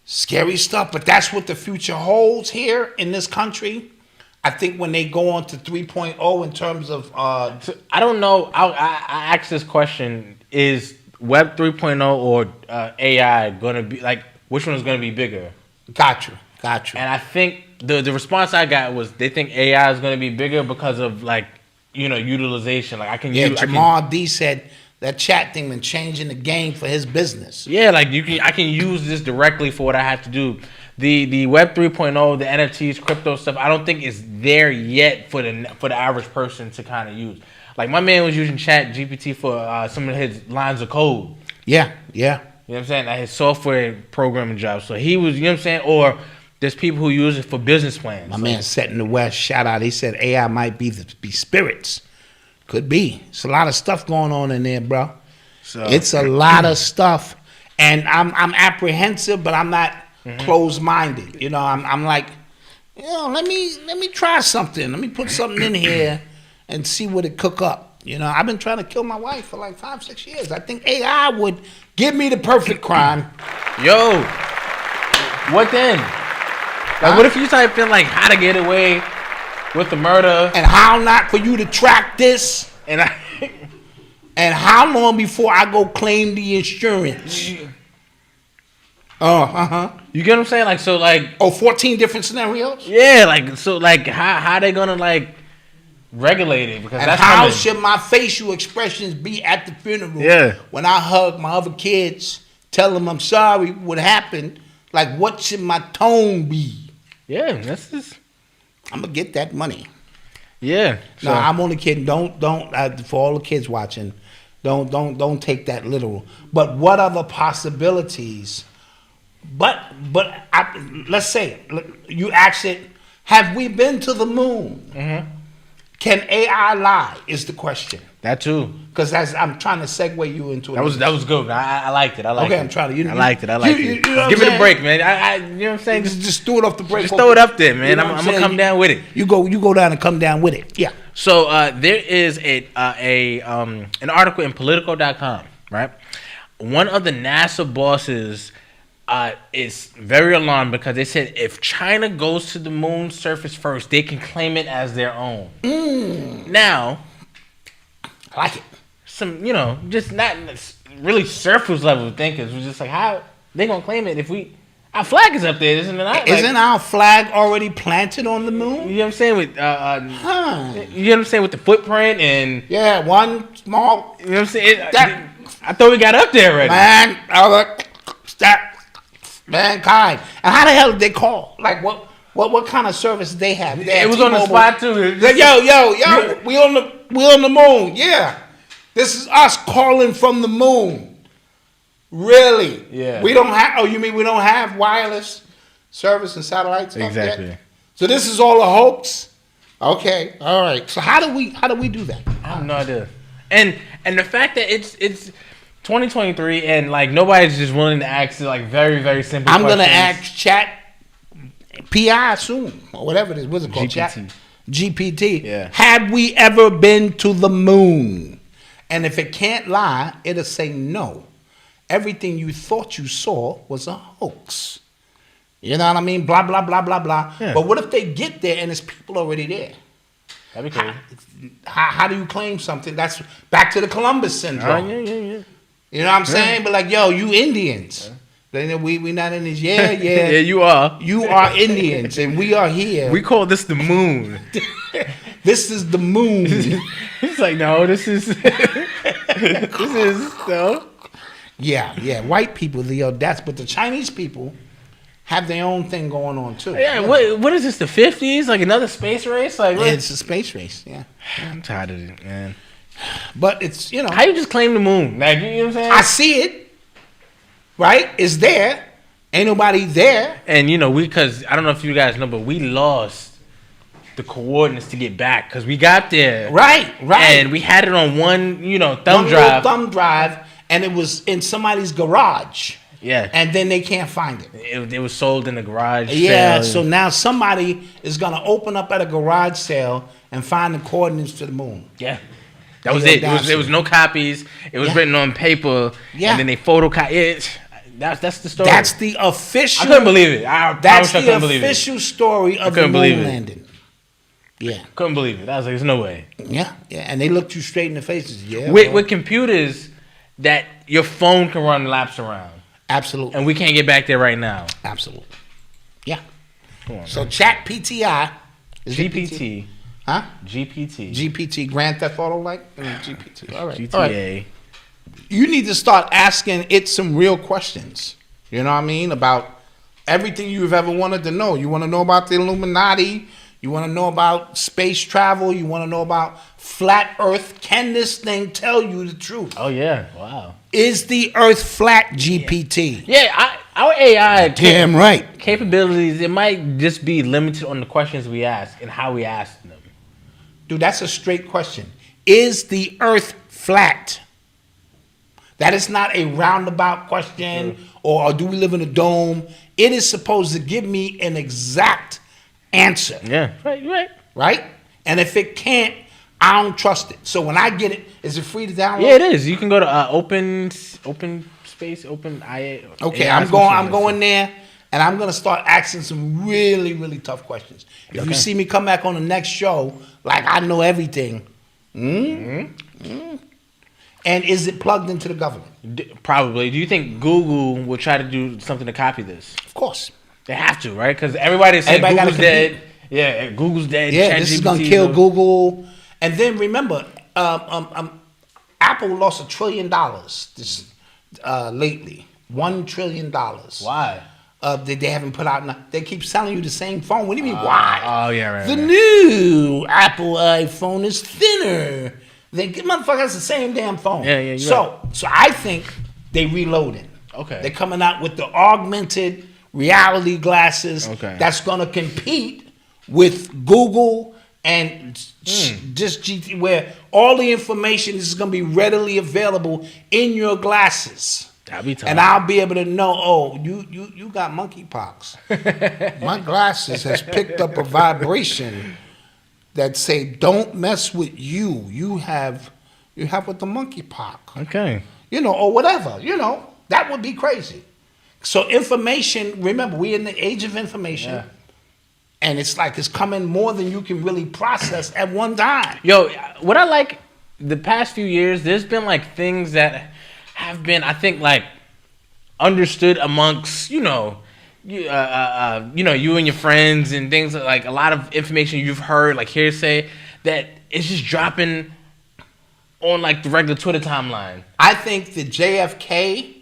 Scary stuff, but that's what the future holds here in this country. I think when they go on to 3.0 in terms of... So I don't know. I asked this question, is Web 3.0 or AI going to be, like, which one is going to be bigger? Got you. And I think the response I got was they think AI is going to be bigger because of, like, utilization. Like, I can use... Jamal D said that chat thing been changing the game for his business. Yeah, like, I can use this directly for what I have to do. The Web 3.0, the NFTs, crypto stuff, I don't think is there yet for the average person to kind of use. Like, my man was using Chat GPT for some of his lines of code. Yeah. You know what I'm saying? Like his software programming job. So he was, you know what I'm saying? Or there's people who use it for business plans. My man Set in the West, shout out. He said AI might be spirits. Could be. It's a lot of stuff going on in there, bro. So it's a lot of stuff. And I'm apprehensive, but I'm not closed-minded. I'm like, let me try something. Let me put something in here and see what it cook up. You know, I've been trying to kill my wife for like 5-6 years. I think AI would give me the perfect crime. Yo, what then? Like, what if you type in like how to get away with the murder and how not for you to track this and and how long before I go claim the insurance? You get what I'm saying? Like, so like 14 different scenarios? Yeah, like so like how they gonna like regulate it? Because and that's how coming. should my facial expressions be at the funeral? Yeah. When I hug my other kids, tell them I'm sorry what happened. Like, what should my tone be? Yeah, that's just. I'm gonna get that money. Yeah. No, I'm only kidding. Don't for all the kids watching, don't take that literal. But what other possibilities? But let's say you ask it. Have we been to the moon? Mm-hmm. Can AI lie? Is the question. That too. Because I'm trying to segue you into it. That was good. I liked it. I liked it. Okay, I'm trying to. I liked it. You know Give it a break, man. You know what I'm saying? Just throw it off the break. Just throw it up there, man. You know I'm gonna come down with it. You go down and come down with it. Yeah. So there is an article in Politico.com, right? One of the NASA bosses is very alarmed because they said if China goes to the moon's surface first, they can claim it as their own. Now, I like it. Some, just not really surface level thinkers was just like, how they gonna claim it if our flag is up there, isn't it? Isn't our flag already planted on the moon? You know what I'm saying with you know what I'm saying with the footprint and one small. You know what I'm saying? I thought we got up there already. Mankind. And how the hell did they call? Like what kind of service did they have? It was on the spot too. Like, yo, we on the moon. Yeah. This is us calling from the moon. Really? Yeah. We don't have. Oh, you mean we don't have wireless service and satellites? Exactly. Yet? So this is all a hoax. Okay. All right. So how do we do that? I have no idea. And the fact that it's 2023 and like nobody's just willing to ask like very very simple. I'm questions. gonna ask Chat PI soon or whatever it is. What's it called? GPT. Yeah. Have we ever been to the moon? And if it can't lie, it'll say no. Everything you thought you saw was a hoax. You know what I mean? Blah, blah, blah, blah, blah. Yeah. But what if they get there and there's people already there? That'd be cool. How do you claim something? That's back to the Columbus syndrome. Yeah. You know what I'm saying? But like, yo, you Indians. Then we not Indians. Yeah. Yeah, you are. You are Indians and we are here. We call this the moon. This is the moon. It's like, no, this is no. Yeah. White people, that's but the Chinese people have their own thing going on too. Yeah, what is this? The 50s? Like another space race? Like what? It's a space race. Yeah. I'm tired of it, man. But it's how you just claim the moon? Like you know what I'm saying? I see it. Right? It's there. Ain't nobody there. And because I don't know if you guys know, but we lost the coordinates to get back because we got there. Right. And we had it on one, thumb one drive. Thumb drive, and it was in somebody's garage. Yeah. And then they can't find it. It was sold in the garage Yeah, sale. so now somebody is going to open up at a garage sale and find the coordinates to the moon. Yeah. That was it. There was no copies. It was written on paper. Yeah. And then they photocopy it. That's the story. That's the official. I couldn't believe it. That's the official story of the moon landing. Yeah. Couldn't believe it. I was like, there's no way. Yeah. And they looked you straight in the faces. Yeah. With computers that your phone can run laps around. Absolutely. And we can't get back there right now. Absolutely. Yeah. Come on, so man. Chat PTI. GPT. Huh? GPT. Grand Theft Auto like? GPT. All right. GTA. All right. You need to start asking it some real questions. You know what I mean? About everything you've ever wanted to know. You want to know about the Illuminati. You want to know about space travel. You want to know about flat Earth. Can this thing tell you the truth? Oh, yeah. Wow. Is the Earth flat, GPT? Yeah, our AI Damn right. capabilities, it might just be limited on the questions we ask and how we ask them. Dude, that's a straight question. Is the Earth flat? That is not a roundabout question or do we live in a dome? It is supposed to give me an exact answer. Yeah. Right. Right? And if it can't, I don't trust it. So when I get it, is it free to download? Yeah, it is. You can go to open space, open IA. Okay, AI I'm going there, and I'm gonna start asking some really, really tough questions. If you see me come back on the next show, like I know everything. And is it plugged into the government? Probably. Do you think Google will try to do something to copy this? Of course. They have to, right? Because everybody's saying Google's dead. Yeah, Google's dead. Yeah, this is gonna kill Google. And then remember, Apple lost $1 trillion this lately. $1 trillion. Why? They haven't put out. They keep selling you the same phone. What do you mean? Why? Oh yeah, right. The new Apple iPhone is thinner. They motherfuckers the same damn phone. Yeah. So I think they reloading. Okay. They're coming out with the augmented reality glasses. Okay. That's gonna compete with Google and just GT, where all the information is gonna be readily available in your glasses. That'll be tough. And I'll be able to know, oh, you got monkeypox. My glasses has picked up a vibration that say, don't mess with you. You have with the monkeypox. Okay. Or whatever. That would be crazy. So information, remember, we're in the age of information. Yeah. And it's like it's coming more than you can really process at one time. Yo, what I like the past few years, there's been like things that have been, I think, like understood amongst, you and your friends and things like a lot of information you've heard, like hearsay, that it's just dropping on like the regular Twitter timeline. I think the JFK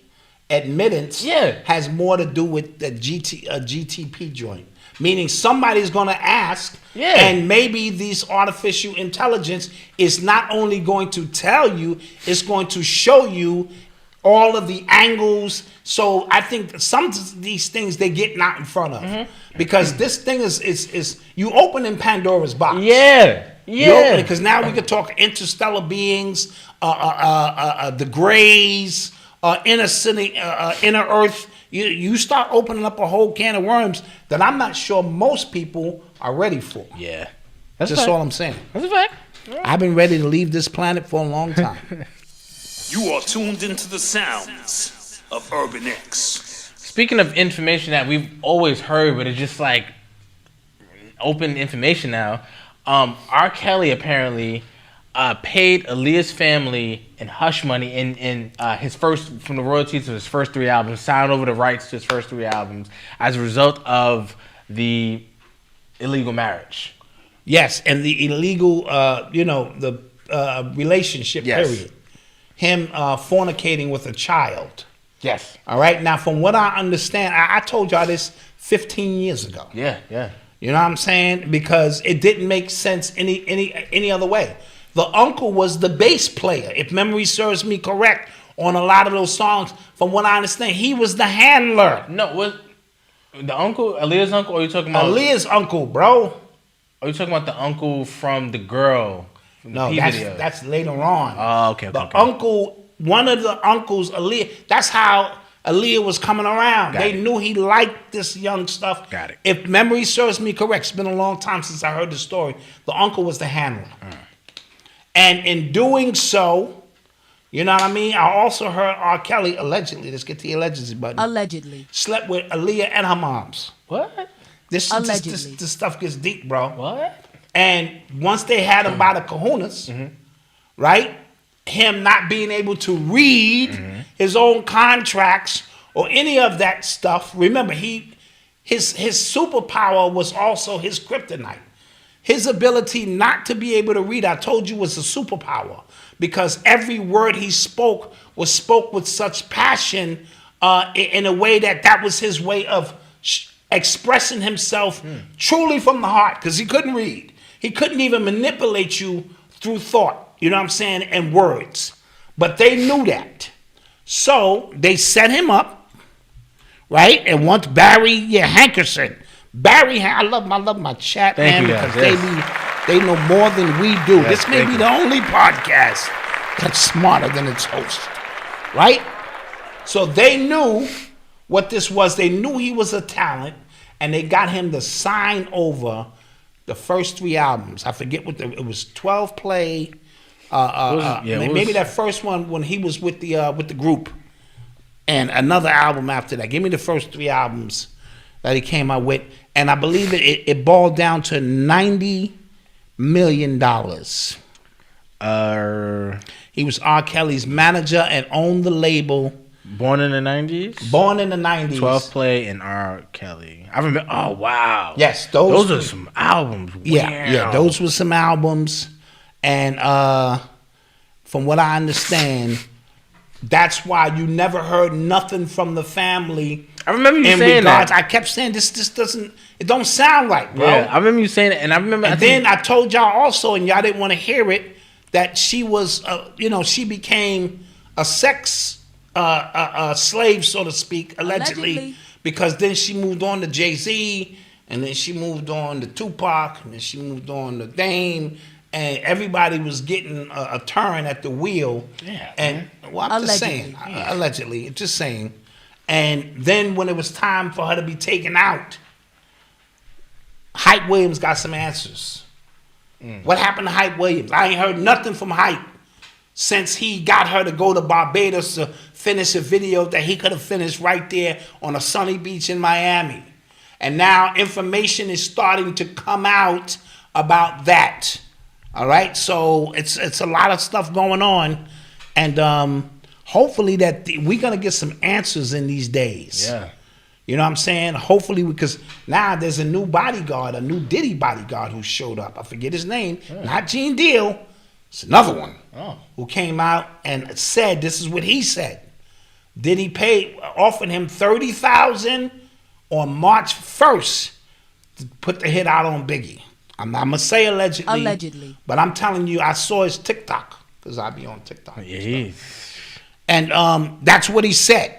admittance has more to do with the GTP joint. Meaning somebody's going to ask, and maybe these artificial intelligence is not only going to tell you, it's going to show you all of the angles. So I think some of these things they get out in front of. Because this thing is you opening Pandora's box. Yeah. Because now we could talk interstellar beings, the grays, inner Earth. You start opening up a whole can of worms that I'm not sure most people are ready for. Yeah. That's just all I'm saying. That's a fact. I've been ready to leave this planet for a long time. You are tuned into the sounds of Urban X. Speaking of information that we've always heard, but it's just like open information now, R. Kelly apparently paid Aaliyah's family in hush money in his first, from the royalties of his first 3 albums, signed over the rights to his first 3 albums as a result of the illegal marriage. Yes, and the illegal, relationship, period. Him fornicating with a child. Yes. All right. Now, from what I understand, I told y'all this 15 years ago. Yeah. You know what I'm saying? Because it didn't make sense any other way. The uncle was the bass player, if memory serves me correct, on a lot of those songs. From what I understand, he was the handler. No, was the uncle, Aaliyah's uncle, or are you talking about Aaliyah's uncle, bro? Are you talking about the uncle from the girl? From the that's later on. Oh, okay. Uncle, one of the uncles, Aaliyah. That's how Aaliyah was coming around. They knew he liked this young stuff. Got it. If memory serves me correct, it's been a long time since I heard the story. The uncle was the handler. And in doing so, you know what I mean? I also heard R. Kelly allegedly, let's get to the allegedly button. Allegedly. Slept with Aaliyah and her moms. What? This stuff gets deep, bro. What? And once they had him by the kahunas, right? Him not being able to read his own contracts or any of that stuff. Remember, his superpower was also his kryptonite. His ability not to be able to read, I told you, was a superpower. Because every word he spoke was spoke with such passion in a way that was his way of expressing himself truly from the heart. Because he couldn't read. He couldn't even manipulate you through thought. You know what I'm saying? And words. But they knew that. So they set him up, right? And once Barry Hankerson, I love my chat, man, because they know more than we do. This may be the only podcast that's smarter than its host, right? So they knew what this was. They knew he was a talent, and they got him to sign over the first 3 albums. I forget it was 12 play. Maybe that first one when he was with the group, and another album after that. Give me the first 3 albums that he came out with, and I believe it boiled down to $90 million. He was R. Kelly's manager and owned the label. Born in the 90s? Born in the 90s. 12 Play and R. Kelly. I remember. Oh, wow. Yes, those are some albums. Yeah, those were some albums. And from what I understand, that's why you never heard nothing from the family. I remember you saying that. I kept saying this doesn't, it don't sound right, bro. Yeah, I remember you saying it, and I remember. And then I told y'all also, and y'all didn't want to hear it, that she was, she became a sex slave, so to speak, allegedly, because then she moved on to Jay-Z, and then she moved on to Tupac, and then she moved on to Dame, and everybody was getting a turn at the wheel. Yeah. And well, I'm just saying, allegedly, just saying. And then when it was time for her to be taken out, Hype Williams got some answers. What happened to Hype Williams? I ain't heard nothing from Hype since he got her to go to Barbados to finish a video that he could have finished right there on a sunny beach in Miami. And now information is starting to come out about that. All right, so it's a lot of stuff going on, and hopefully that we're gonna get some answers in these days. Yeah, you know what I'm saying? Hopefully, because now there's a new bodyguard, a new Diddy bodyguard who showed up. I forget his name. Yeah. Not Gene Deal. It's another one who came out and said this is what he said. Diddy offered him $30,000 on March 1st to put the hit out on Biggie. I'm not gonna say allegedly, but I'm telling you, I saw his TikTok because I be on TikTok. Yeah, and that's what he said.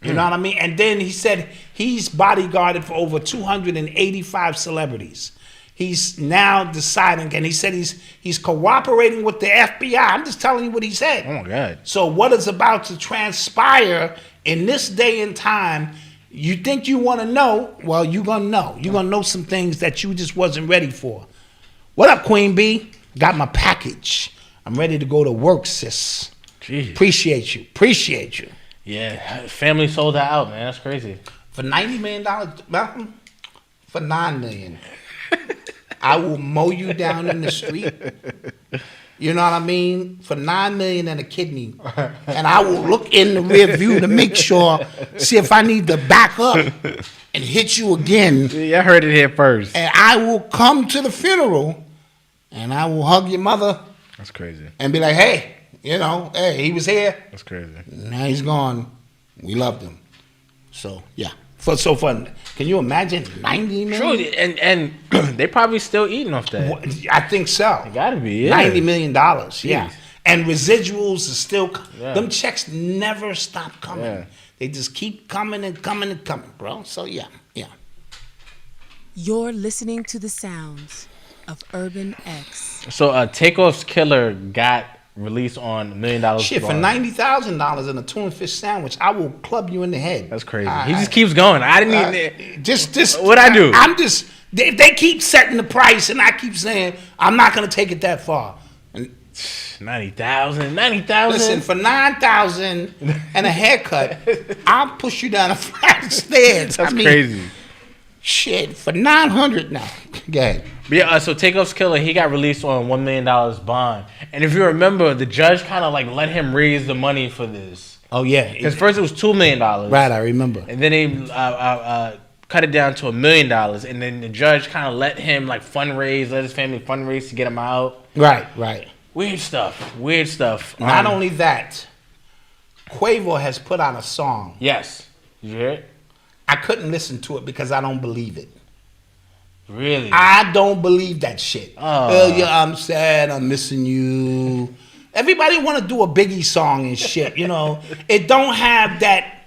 You know what I mean? And then he said he's bodyguarded for over 285 celebrities. He's now deciding, and he said he's cooperating with the FBI. I'm just telling you what he said. Oh my God! So what is about to transpire in this day and time? You think you want to know? Well, you're going to know. You're going to know some things that you just wasn't ready for. What up, Queen B? Got my package. I'm ready to go to work, sis. Jeez. Appreciate you. Yeah, family sold that out, man. That's crazy. For $90 million, Malcolm? For $9 million. I will mow you down in the street. You know what I mean? For $9 million and a kidney. And I will look in the rear view to make sure, see if I need to back up and hit you again. Yeah, I heard it here first. And I will come to the funeral and I will hug your mother. That's crazy. And be like, hey, hey, he was here. That's crazy. Now he's gone. We loved him. So, yeah. So fun. Can you imagine 90 million? True, and they probably still eating off that. I think so. It gotta be, yeah. $90 million, yeah. And residuals are still, them checks never stop coming. Yeah. They just keep coming and coming and coming, bro. So yeah. You're listening to the sounds of Urban X. So Takeoff's Killer got released on $1 million. Shit, for $90,000 and a tuna fish sandwich, I will club you in the head. That's crazy. He just keeps going. I didn't even. Just what I do. I'm just. They keep setting the price, and I keep saying I'm not gonna take it that far. And 90,000. Listen, for $9,000 and a haircut, I'll push you down a flight of stairs. That's crazy. Shit, for $900 now. Go ahead. But yeah, so Takeoff's Killer, he got released on $1 million bond. And if you remember, the judge kind of like let him raise the money for this. Oh, yeah. Because first it was $2 million. Right, I remember. And then they cut it down to $1 million. And then the judge kind of let him like fundraise, let his family fundraise to get him out. Right. Weird stuff. Not only that, Quavo has put out a song. Yes. Did you hear it? I couldn't listen to it because I don't believe it. Really? I don't believe that shit. Yeah, I'm sad, I'm missing you. Everybody want to do a Biggie song and shit, It don't have that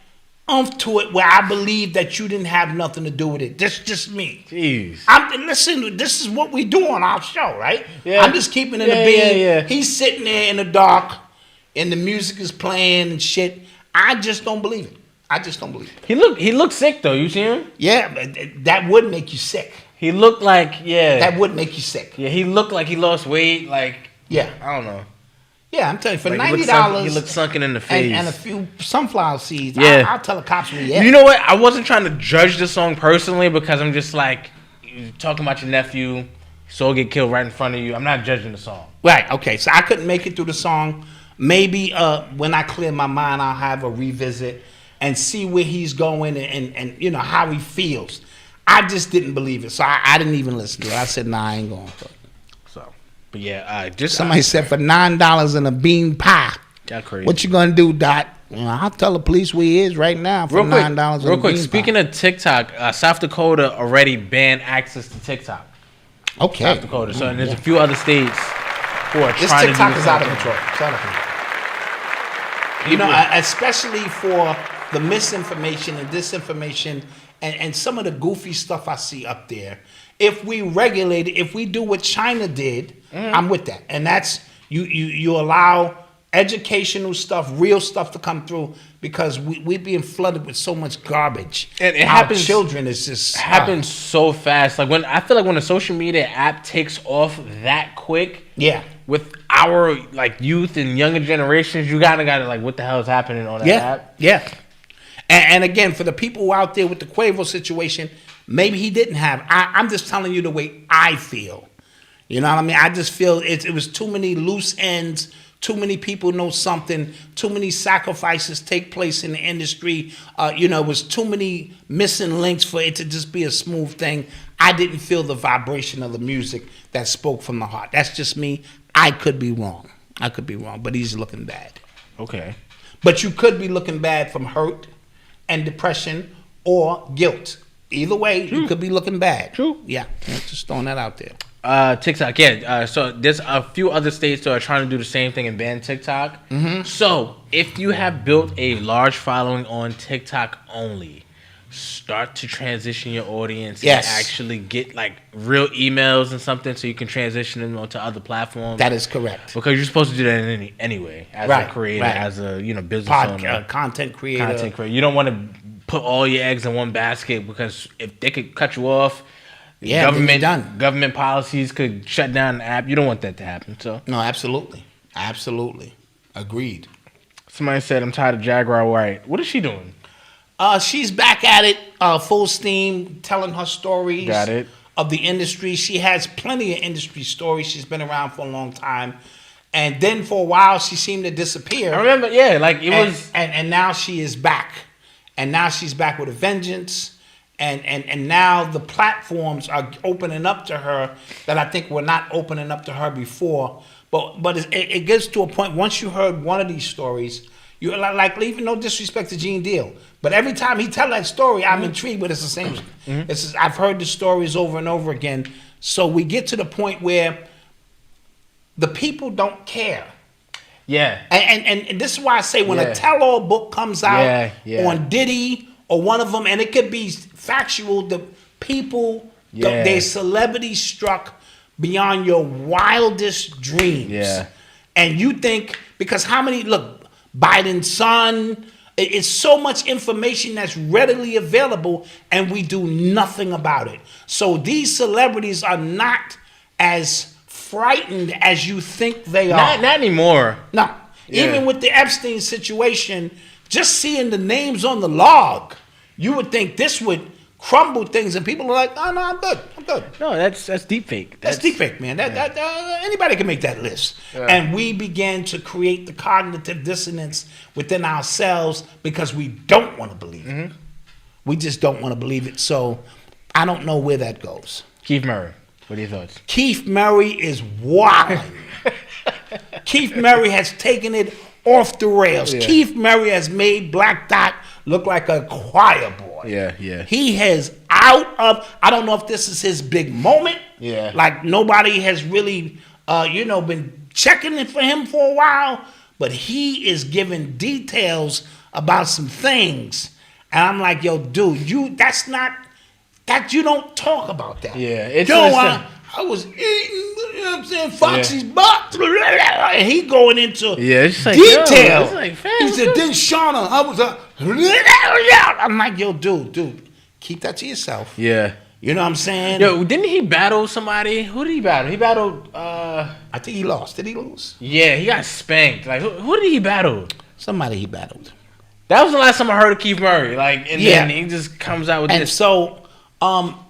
oomph to it where I believe that you didn't have nothing to do with it. That's just me. Jeez. Listen, this is what we do on our show, right? Yeah. I'm just keeping it in the beat. Yeah. He's sitting there in the dark and the music is playing and shit. I just don't believe it. I just don't believe it. He looked sick though. You see him? Yeah, but that would make you sick. He looked like that would make you sick. Yeah, he looked like he lost weight. Like yeah, I don't know. Yeah, I'm telling you, for like $90, he looked sunken in the face, and a few sunflower seeds. Yeah, I'll tell the cops we. You know what? I wasn't trying to judge the song personally because I'm just like, you're talking about your nephew, soul get killed right in front of you. I'm not judging the song. Right. Okay. So I couldn't make it through the song. Maybe when I clear my mind, I'll have a revisit and see where he's going and you know how he feels. I just didn't believe it, so I didn't even listen to it. I said, nah, I ain't going for it. But yeah, just somebody said for $9 and a bean pie. Y'all crazy. What you gonna do, Dot? You know, I'll tell the police where he is right now for $9. Real quick. Speaking of TikTok, South Dakota already banned access to TikTok. Okay. South Dakota. So and there's a few other states who are this trying TikTok to do is out of control. It's out of control. You know, especially for the misinformation and disinformation and some of the goofy stuff I see up there. If we regulate it, if we do what China did, I'm with that. And that's you allow educational stuff, real stuff to come through because we're being flooded with so much garbage. And it Our happens. Children is just happens so fast. Like I feel like when a social media app takes off that quick. Yeah. With our like youth and younger generations, you gotta like, what the hell is happening on that app? Yeah. And again, for the people out there with the Quavo situation, maybe he didn't have. I'm just telling you the way I feel. You know what I mean? I just feel it was too many loose ends. Too many people know something. Too many sacrifices take place in the industry. You know, it was too many missing links for it to just be a smooth thing. I didn't feel the vibration of the music that spoke from the heart. That's just me. I could be wrong. But he's looking bad. Okay. But you could be looking bad from hurt and depression or guilt. Either way, you could be looking bad. True. Yeah. Just throwing that out there. TikTok, yeah. So there's a few other states that are trying to do the same thing and ban TikTok. So if you have built a large following on TikTok only, start to transition your audience and actually get like real emails and something so you can transition them onto other platforms. That is correct. Because you're supposed to do that anyway as a creator, as a business owner, content creator. You don't want to put all your eggs in one basket because if they could cut you off, government policies could shut down the app. You don't want that to happen. So no, absolutely, agreed. Somebody said I'm tired of Jaguar White. What is she doing? She's back at it, full steam, telling her stories of the industry. She has plenty of industry stories. She's been around for a long time. And then for a while, she seemed to disappear. I remember, was... And now she is back. And now she's back with a vengeance. And now the platforms are opening up to her that I think were not opening up to her before. But it gets to a point, once you heard one of these stories... You're like, even no disrespect to Gene Deal, but every time he tell that story, I'm intrigued. But it's the same. I've heard the stories over and over again. So we get to the point where the people don't care. Yeah. And this is why I say when a tell-all book comes out on Diddy or one of them, and it could be factual, the people, their celebrity struck beyond your wildest dreams. Yeah. And you think, because how many, look, Biden's son, it's so much information that's readily available and we do nothing about it. So these celebrities are not as frightened as you think they are. Not anymore. No. Yeah. Even with the Epstein situation, just seeing the names on the log, you would think this would crumble things, and people are like, "Oh no, I'm good. No, that's deep fake. That's deep fake, man. That anybody can make that list. Yeah. And we began to create the cognitive dissonance within ourselves because we don't want to believe it. We just don't want to believe it. So I don't know where that goes. Keith Murray, what are your thoughts? Keith Murray is wild. Keith Murray has taken it off the rails. Yeah. Keith Murray has made Black Dot look like a choir boy. Yeah. He has I don't know if this is his big moment. Yeah. Like nobody has really, been checking it for him for a while, but he is giving details about some things. And I'm like, yo, dude, you don't talk about that. Yeah. I was eating, you know what I'm saying, Foxy's butt. And he going into detail. He said, then Shauna, I was I'm like, yo, dude, keep that to yourself. Yeah. You know what I'm saying? Yo, didn't he battle somebody? Who did he battle? He battled. I think he lost. Did he lose? Yeah, he got spanked. Like who did he battle? Somebody he battled. That was the last time I heard of Keith Murray. Like, and then he just comes out with and this. So,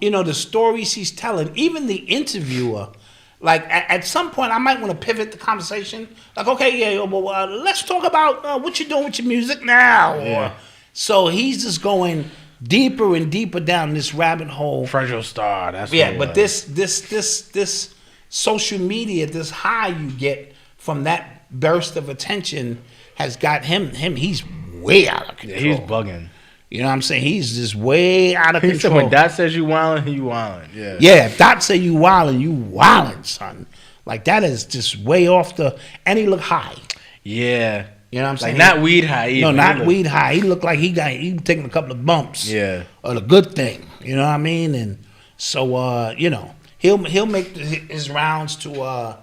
you know, the stories he's telling, even the interviewer, like at some point, I might want to pivot the conversation. Like, okay, yeah, well, let's talk about what you're doing with your music now. Yeah. So he's just going deeper and deeper down this rabbit hole. Fragile Star. That's but this social media, this high you get from that burst of attention has got him. He's way out of control. Yeah, he's bugging. You know what I'm saying? He's just way out of control. Said when Dot says you wildin', you wildin'. Yeah. Yeah, if Dot say you wildin', son. Like that is just way off the. And he look high. Yeah. You know what I'm saying? Like not weed high either. No, not weed high. He looked like he taking a couple of bumps. Yeah. Or the good thing. You know what I mean? And so you know, he'll make his rounds to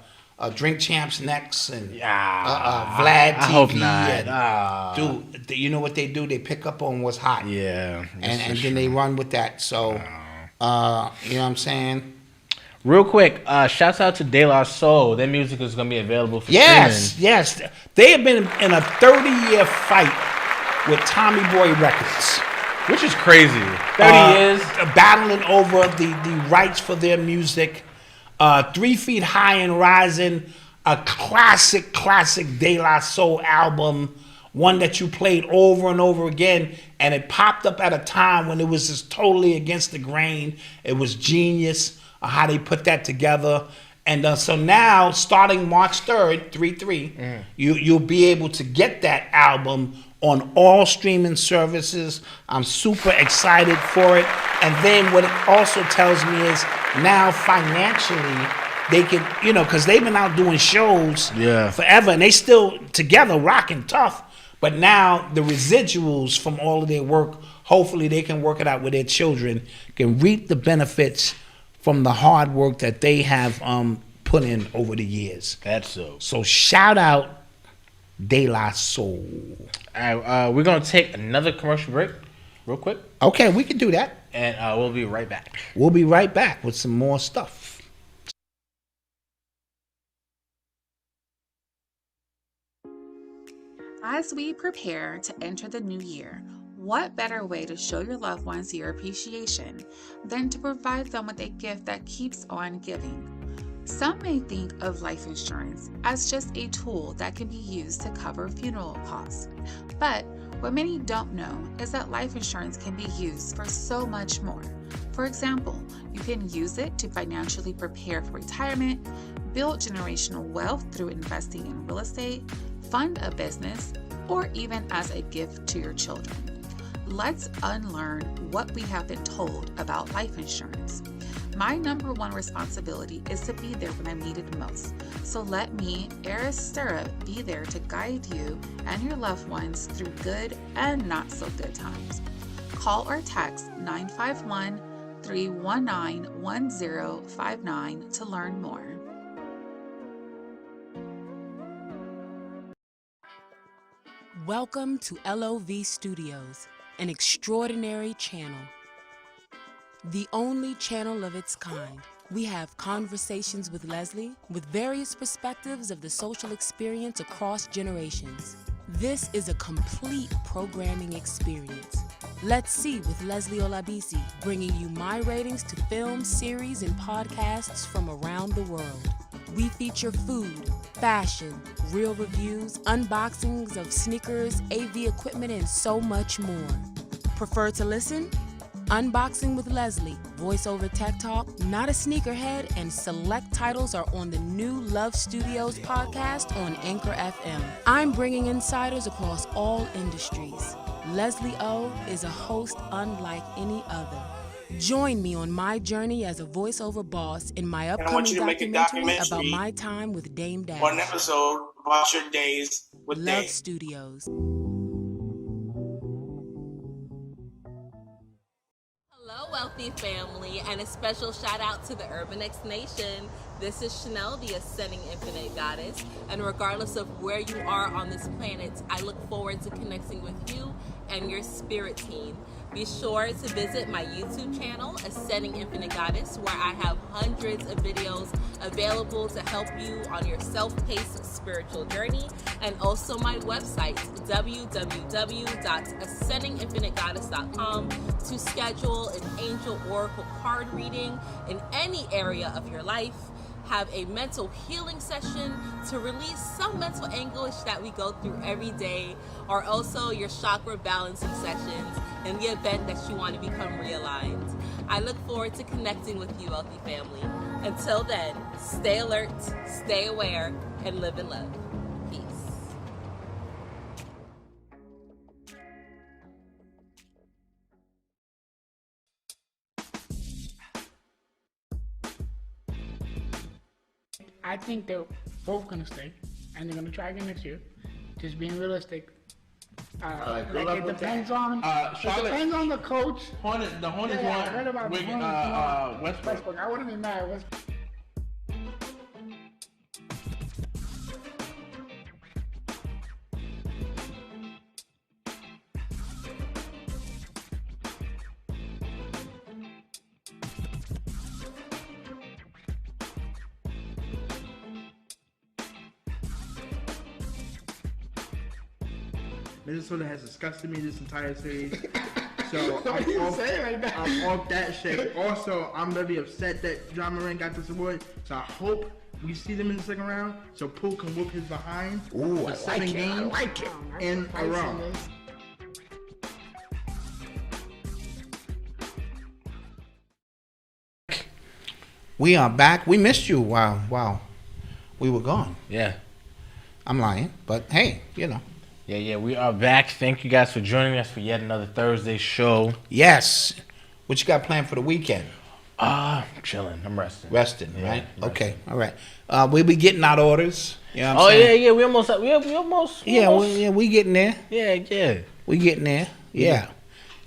Drink Champs next and Vlad TV. I hope not. Dude, you know what they do? They pick up on what's hot. Yeah. And then they run with that. So, you know what I'm saying? Real quick, shouts out to De La Soul. Their music is going to be available for streaming. Yes. They have been in a 30-year fight with Tommy Boy Records. Which is crazy. 30 years. Battling over the rights for their music. 3 Feet High and Rising, a classic De La Soul album, one that you played over and over again, and it popped up at a time when it was just totally against the grain. It was genius how they put that together. And so now, starting March 3rd, 3/3, you'll be able to get that album on all streaming services. I'm super excited for it. And then what it also tells me is now financially they can, you know, because they've been out doing shows forever and they still together rocking tough. But now the residuals from all of their work, hopefully they can work it out with their children, can reap the benefits from the hard work that they have put in over the years. That's so. So shout out De La Soul. All right, we're going to take another commercial break real quick. Okay, we can do that. And we'll be right back. We'll be right back with some more stuff. As we prepare to enter the new year, what better way to show your loved ones your appreciation than to provide them with a gift that keeps on giving? Some may think of life insurance as just a tool that can be used to cover funeral costs. But what many don't know is that life insurance can be used for so much more. For example, you can use it to financially prepare for retirement, build generational wealth through investing in real estate, fund a business, or even as a gift to your children. Let's unlearn what we have been told about life insurance. My number one responsibility is to be there when I'm needed most. So let me, Eris Stirrup, be there to guide you and your loved ones through good and not so good times. Call or text 951-319-1059 to learn more. Welcome to LOV Studios, an extraordinary channel. The only channel of its kind. We have conversations with Leslie with various perspectives of the social experience across generations. This is a complete programming experience. Let's See with Leslie Olabisi, bringing you my ratings to films, series, and podcasts from around the world. We feature food, fashion, real reviews, unboxings of sneakers, AV equipment, and so much more. Prefer to listen? Unboxing with Leslie, Voiceover Tech Talk, Not a Sneakerhead, and select titles are on the new Love Studios podcast on Anchor FM. I'm bringing insiders across all industries. Leslie O is a host unlike any other. Join me on my journey as a voiceover boss in my upcoming documentary about my time with Dame Dash. One episode about your days with Love Dame. Studios. Hello, wealthy family, and a special shout out to the Urban X Nation. This is Chanel, the Ascending Infinite Goddess, and regardless of where you are on this planet, I look forward to connecting with you and your spirit team. Be sure to visit my YouTube channel, Ascending Infinite Goddess, where I have hundreds of videos available to help you on your self-paced spiritual journey, and also my website, www.ascendinginfinitegoddess.com, to schedule an angel oracle card reading in any area of your life, have a mental healing session to release some mental anguish that we go through every day, or also your chakra balancing sessions in the event that you want to become realigned. I look forward to connecting with you, Wealthy Family. Until then, stay alert, stay aware, and live in love. Peace. I think they're both gonna stay, and they're gonna try again next year. Just being realistic. It depends on the coach. The Hornets I heard about the Hornets. Westbrook. I wouldn't be mad. Minnesota has disgusted me this entire series. So I'm off that shit. Also, I'm very upset that John Moran got this award. So I hope we see them in the second round so Poole can whoop his behind for 7 games in a row. We are back. We missed you while we were gone. Yeah. I'm lying, but hey, you know. Yeah, we are back. Thank you guys for joining us for yet another Thursday show. Yes. What you got planned for the weekend? Chilling. I'm resting. Resting, Yeah, right? resting. Okay, all right. We'll be getting out orders. You know what I'm Oh saying? yeah. We almost. We getting there. Yeah. We getting there. Yeah.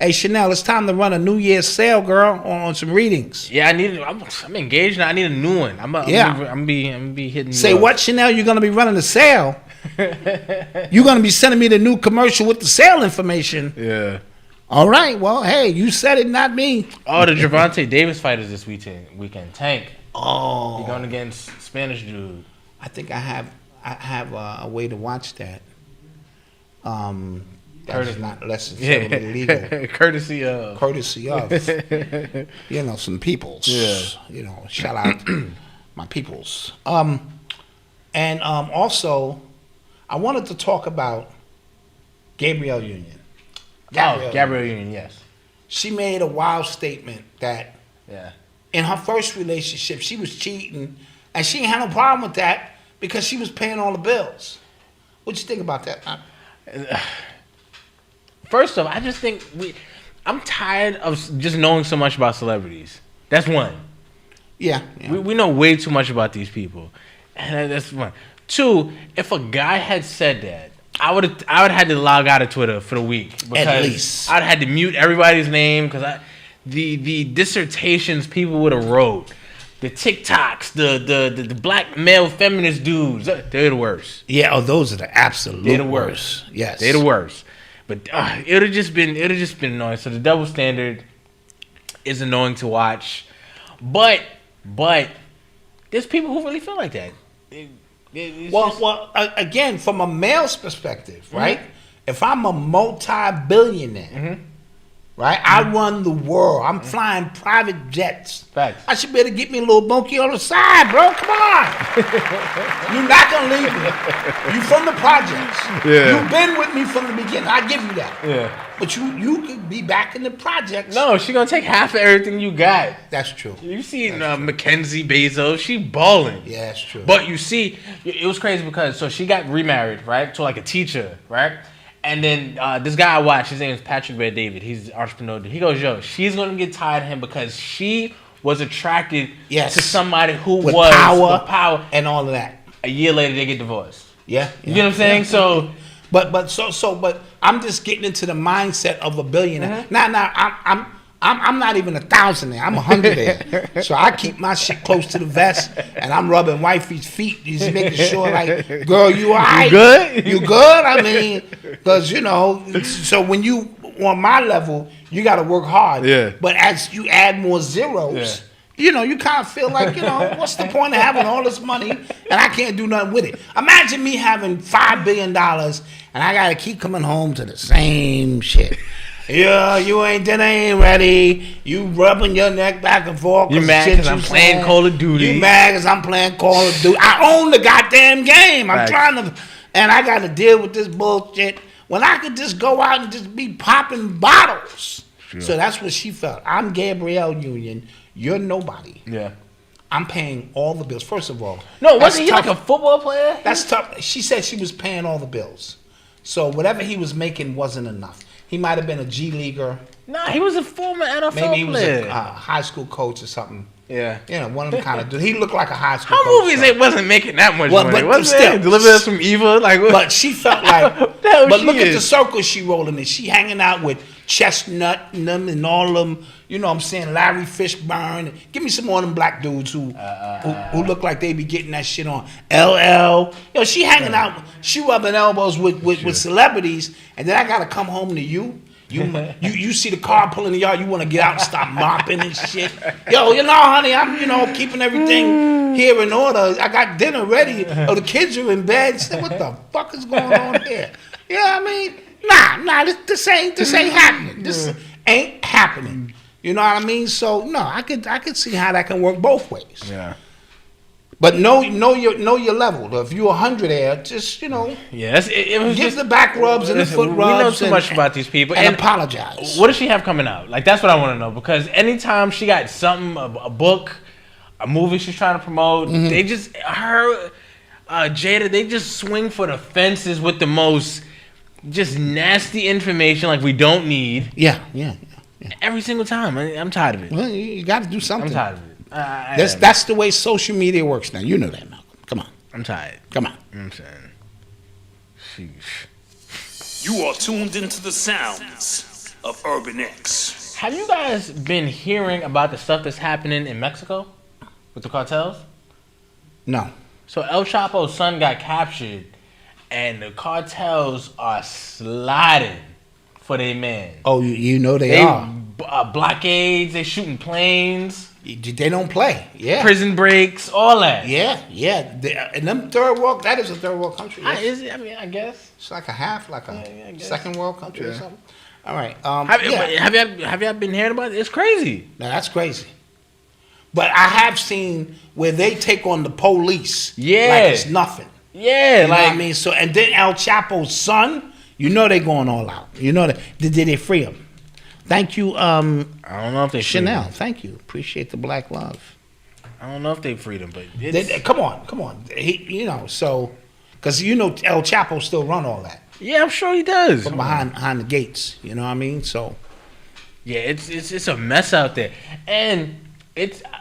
Hey Chanel, it's time to run a New Year's sale, girl, on some readings. Yeah, I'm engaged now. I need a new one. I'm be hitting. Say what, Chanel? You're gonna be running the sale. You're gonna be sending me the new commercial with the sale information. Yeah. All right. Well, hey, you said it, not me. Oh, the Gervonta Davis fight is this weekend. Tank. Oh. He's going against Spanish dude. I think I have a way to watch that. That's not necessarily legal. Courtesy of. You know, some peoples. Yeah. You know, shout out my peoples. And also, I wanted to talk about Gabrielle Union. Gabrielle Union, yes. She made a wild statement that Yeah. in her first relationship, she was cheating, and she ain't had no problem with that because she was paying all the bills. What you think about that? First off, I just think I'm tired of just knowing so much about celebrities. That's one. Yeah. We know way too much about these people, and that's one. Two, if a guy had said that, I would have had to log out of Twitter for the week because at least I'd had to mute everybody's name because the dissertations people would have wrote, the TikToks, the black male feminist dudes, they're the worst. Yeah, those are the absolute They're the worst. Yes, they're the worst. But it would have just been annoying. So the double standard is annoying to watch, but there's people who really feel like that. Again, from a male's perspective, right? If I'm a multi-billionaire, right? I run the world. I'm flying private jets. Facts. I should be able to get me a little bunkie on the side, bro. Come on. You're not going to leave me. You from the projects. Yeah. You've been with me from the beginning. I give you that. Yeah. But you could be back in the projects. No, she gonna take half of everything you got. That's true. You seen Mackenzie Bezos? She balling. Yeah, that's true. But you see, it was crazy because she got remarried, right, to like a teacher, right? And then this guy I watched, his name is Patrick Bear David. He's an entrepreneur. He goes, yo, she's gonna get tired of him because she was attracted to somebody who with was power and all of that. A year later, they get divorced. Yeah. You know what I'm saying? So. But I'm just getting into the mindset of a billionaire. Now I'm not even 1,000 there. I'm 100 there. So I keep my shit close to the vest, and I'm rubbing wifey's feet, just making sure, like, girl, you all right? You good? You good? I mean, because so when you on my level, you got to work hard. Yeah. But as you add more zeros, you know, you kind of feel like, you know, what's the point of having all this money and I can't do nothing with it? Imagine me having $5 billion and I got to keep coming home to the same shit. Yeah, dinner ain't ready. You rubbing your neck back and forth. You mad because I'm playing Call of Duty. You mad because I'm playing Call of Duty. I own the goddamn game. I'm trying to, and I got to deal with this bullshit when I could just go out and just be popping bottles. Sure. So that's what she felt. I'm Gabrielle Union. You're nobody. Yeah. I'm paying all the bills. First of all. No, wasn't he like a football player? That's tough. She said she was paying all the bills. So whatever he was making wasn't enough. He might have been a G leaguer. Nah, he was a former NFL player. Maybe he was a high school coach or something. Yeah. You know, one of them kind of dudes. He looked like a high school coach. How movies it wasn't making that much money? But still. Deliver Us from Evil? Like, what? But she felt like, but look at the circle she rolling in. She hanging out with Chestnut and them and all of them. You know what I'm saying? Larry Fishburne. Give me some more of them black dudes who look like they be getting that shit on. LL. You know, she hanging out, she rubbing elbows with celebrities, and then I got to come home to you. You see the car pulling the yard, you want to get out and stop mopping and shit. Yo, you know, honey, I'm, you know, keeping everything here in order. I got dinner ready. Oh, the kids are in bed. Say, what the fuck is going on here? You know what I mean? Nah, this ain't happening. This ain't happening. You know what I mean? So no, I could see how that can work both ways. Yeah. But know your level. If you're 100 there, just, you know. Yeah, it was give just the back rubs and the foot rubs. We know too much about these people and apologize. What does she have coming out? Like, that's what I want to know, because anytime she got something, a book, a movie she's trying to promote, they just Jada, they just swing for the fences with the most just nasty information like we don't need. Yeah. Every single time. I'm tired of it. Well, you got to do something. I'm tired of it. That's the way social media works now. You know that, Malcolm. Come on. I'm tired. Come on. You know what I'm saying? Sheesh. You are tuned into the sounds of Urban X. Have you guys been hearing about the stuff that's happening in Mexico with the cartels? No. So El Chapo's son got captured, and the cartels are sliding for their man. Oh, you know they are. Blockades, they shooting planes. They don't play. Yeah. Prison breaks, all that. Yeah. And them third world, that is a third world country. Is it? I mean, I guess. It's like a half, like a second world country or something. All right. Have you been hearing about it? It's crazy. No, that's crazy. But I have seen where they take on the police. Yeah. Like it's nothing. Yeah. You know what I mean? So, and then El Chapo's son, you know they going all out. You know that. Did they free him? Thank you, I don't know if they Chanel. freed him. Thank you. Appreciate the black love. I don't know if they freed him, but come on. He, you know, so because you know El Chapo still run all that. Yeah, I'm sure he does. From behind the gates. You know what I mean? So yeah, it's a mess out there, and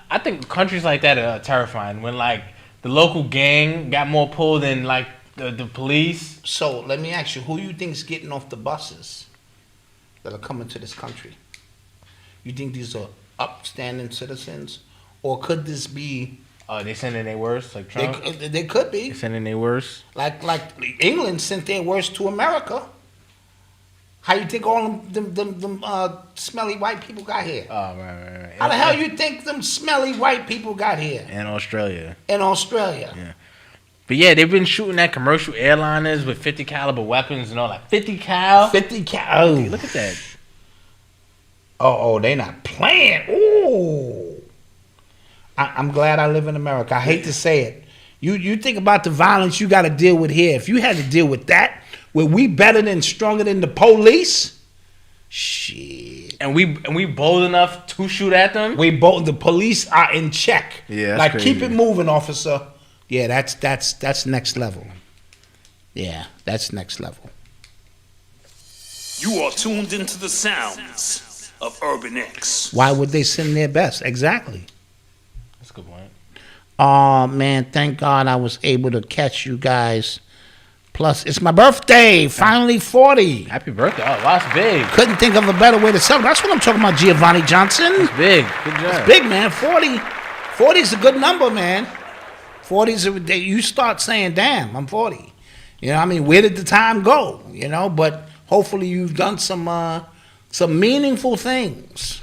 I think countries like that are terrifying. When like the local gang got more pull than like the police. So let me ask you, who you think is getting off the buses that are coming to this country? You think these are upstanding citizens, or could this be? They sending their worst, like Trump. They could be. They sending their worst. Like England sent their worst to America. How you think all them smelly white people got here? Oh right. How the hell you think them smelly white people got here? In Australia. Yeah. But yeah, they've been shooting at commercial airliners with 50 caliber weapons and all that. 50 cal. 50 cal. Oh, look at that. Oh, they not playing. Ooh. I'm glad I live in America. I hate to say it. You think about the violence you got to deal with here. If you had to deal with that, where we better than stronger than the police, shit. And we bold enough to shoot at them. The police are in check. Yeah, that's like crazy. Keep it moving, officer. Yeah, that's next level. Yeah, that's next level. You are tuned into the sounds of Urban X. Why would they send their best? Exactly. That's a good point. Oh man, thank God I was able to catch you guys. Plus, it's my birthday. Finally 40. Happy birthday. Oh, that's big. Couldn't think of a better way to celebrate. That's what I'm talking about, Giovanni Johnson. That's big. Good job. It's big, man. 40. 40 is a good number, man. 40's you start saying, damn, I'm 40. You know what I mean? Where did the time go? You know, but hopefully you've done some Some meaningful things.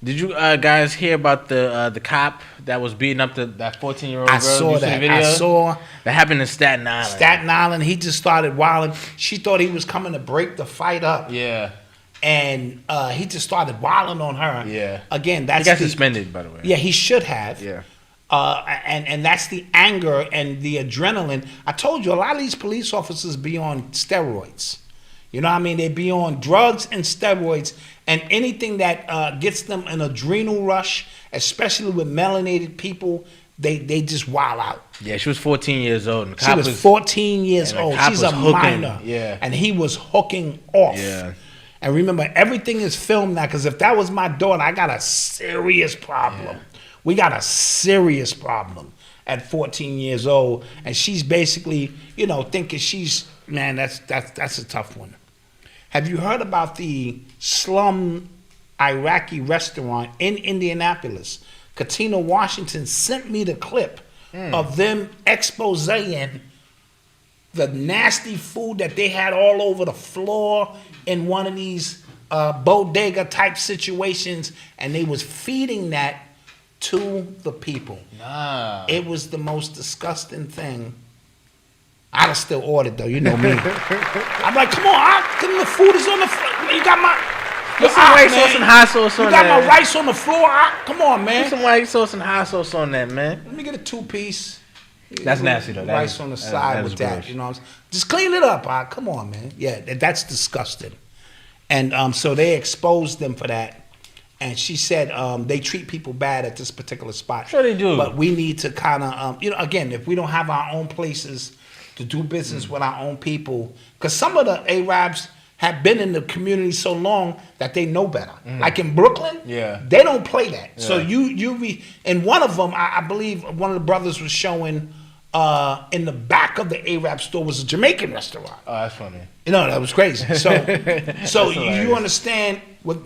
Did you guys hear about the cop that was beating up that 14-year-old girl? I saw that. Video? I saw. That happened in Staten Island. Staten Island. He just started wilding. She thought he was coming to break the fight up. Yeah. And he just started wilding on her. Yeah. Again, that's he got suspended, by the way. Yeah, he should have. Yeah. And that's the anger and the adrenaline. I told you, a lot of these police officers be on steroids. You know what I mean? They be on drugs and steroids, and anything that gets them an adrenal rush, especially with melanated people, they just wild out. Yeah, she was 14 years old. And the She cop was 14 years old. She's a minor. Yeah. And he was hooking off. Yeah. And remember, everything is filmed now, because if that was my daughter, I got a serious problem. Yeah. We got a serious problem at 14 years old. And she's basically, thinking she's, man, that's a tough one. Have you heard about the slum Iraqi restaurant in Indianapolis? Katina Washington sent me the clip of them exposing the nasty food that they had all over the floor in one of these bodega type situations, and they was feeding that to the people. Nah. It was the most disgusting thing. I'd have still ordered though, you know me. I'm like, come on, the food is on the floor. You got my Put some white sauce and hot sauce on that. You got my rice on the floor. Come on, man. Put some white sauce and hot sauce on that, man. Let me get a 2-piece. That's nasty though. Rice on the side with that. You know, just clean it up. Come on, man. Yeah, that's disgusting. And so they exposed them for that. And she said they treat people bad at this particular spot. Sure they do. But we need to kind of, again, if we don't have our own places to do business with our own people, because some of the Arabs have been in the community so long that they know better. Like in Brooklyn, they don't play that. Yeah. So and one of them, I believe one of the brothers was showing in the back of the Arab store was a Jamaican restaurant. Oh, that's funny. That was crazy. So you understand what.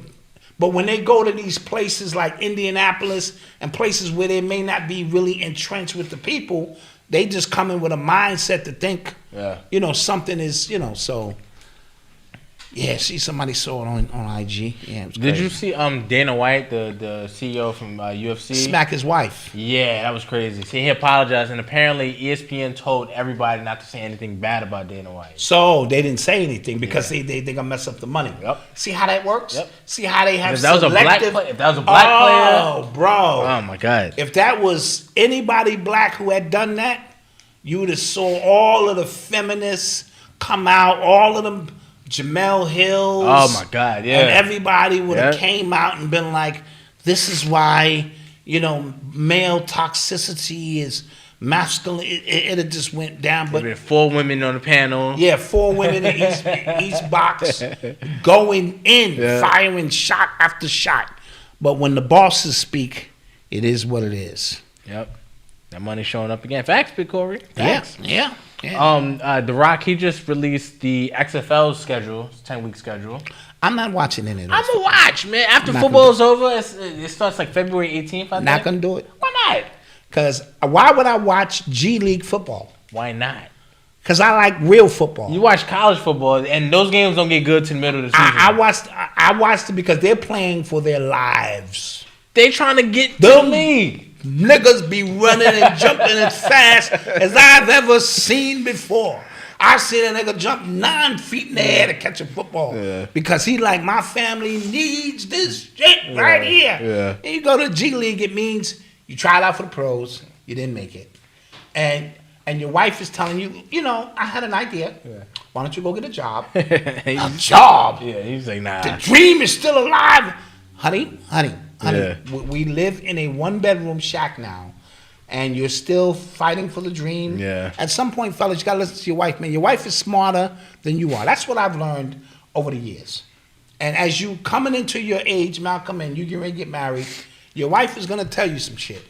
But when they go to these places like Indianapolis and places where they may not be really entrenched with the people, they just come in with a mindset to think, something is, so. Yeah, somebody saw it on IG. Yeah, it was Did crazy. you see Dana White, the CEO from UFC? Smack his wife. Yeah, that was crazy. See, he apologized, and apparently ESPN told everybody not to say anything bad about Dana White. So they didn't say anything because they gonna mess up the money. Yep. See how that works? Yep. See how they have if that was a black player, Oh, bro. Oh my God. If that was anybody black who had done that, you would have saw all of the feminists come out, all of them. Jamel Hills. Oh my God, yeah. And everybody would have came out and been like, this is why, male toxicity is masculine. It just went down. But there been 4 women on the panel. Yeah, 4 women in each box going in, firing shot after shot. But when the bosses speak, it is what it is. Yep. That money showing up again. Facts, Big Corey. Facts. Yeah. The Rock, he just released the XFL schedule, 10-week schedule. I'm not watching any of this. I'm gonna watch, man. After football's over, it starts like February 18th. I think. Not gonna do it. Why not? Because why would I watch G League football? Why not? Because I like real football. You watch college football, and those games don't get good to the middle of the season. I watched it because they're playing for their lives. They trying to get to the league. Niggas be running and jumping as fast as I've ever seen before. I seen a nigga jump 9 feet in the air to catch a football because he like, my family needs this shit right here. Yeah. And you go to G League, it means you tried out for the pros, you didn't make it, and your wife is telling you, I had an idea. Yeah. Why don't you go get a job? A job. Yeah, he's like, nah. The dream is still alive, honey. We live in a 1-bedroom shack now, and you're still fighting for the dream. Yeah. At some point, fellas, you gotta listen to your wife, man. Your wife is smarter than you are. That's what I've learned over the years. And as you coming into your age, Malcolm, and you get ready to get married, your wife is gonna tell you some shit,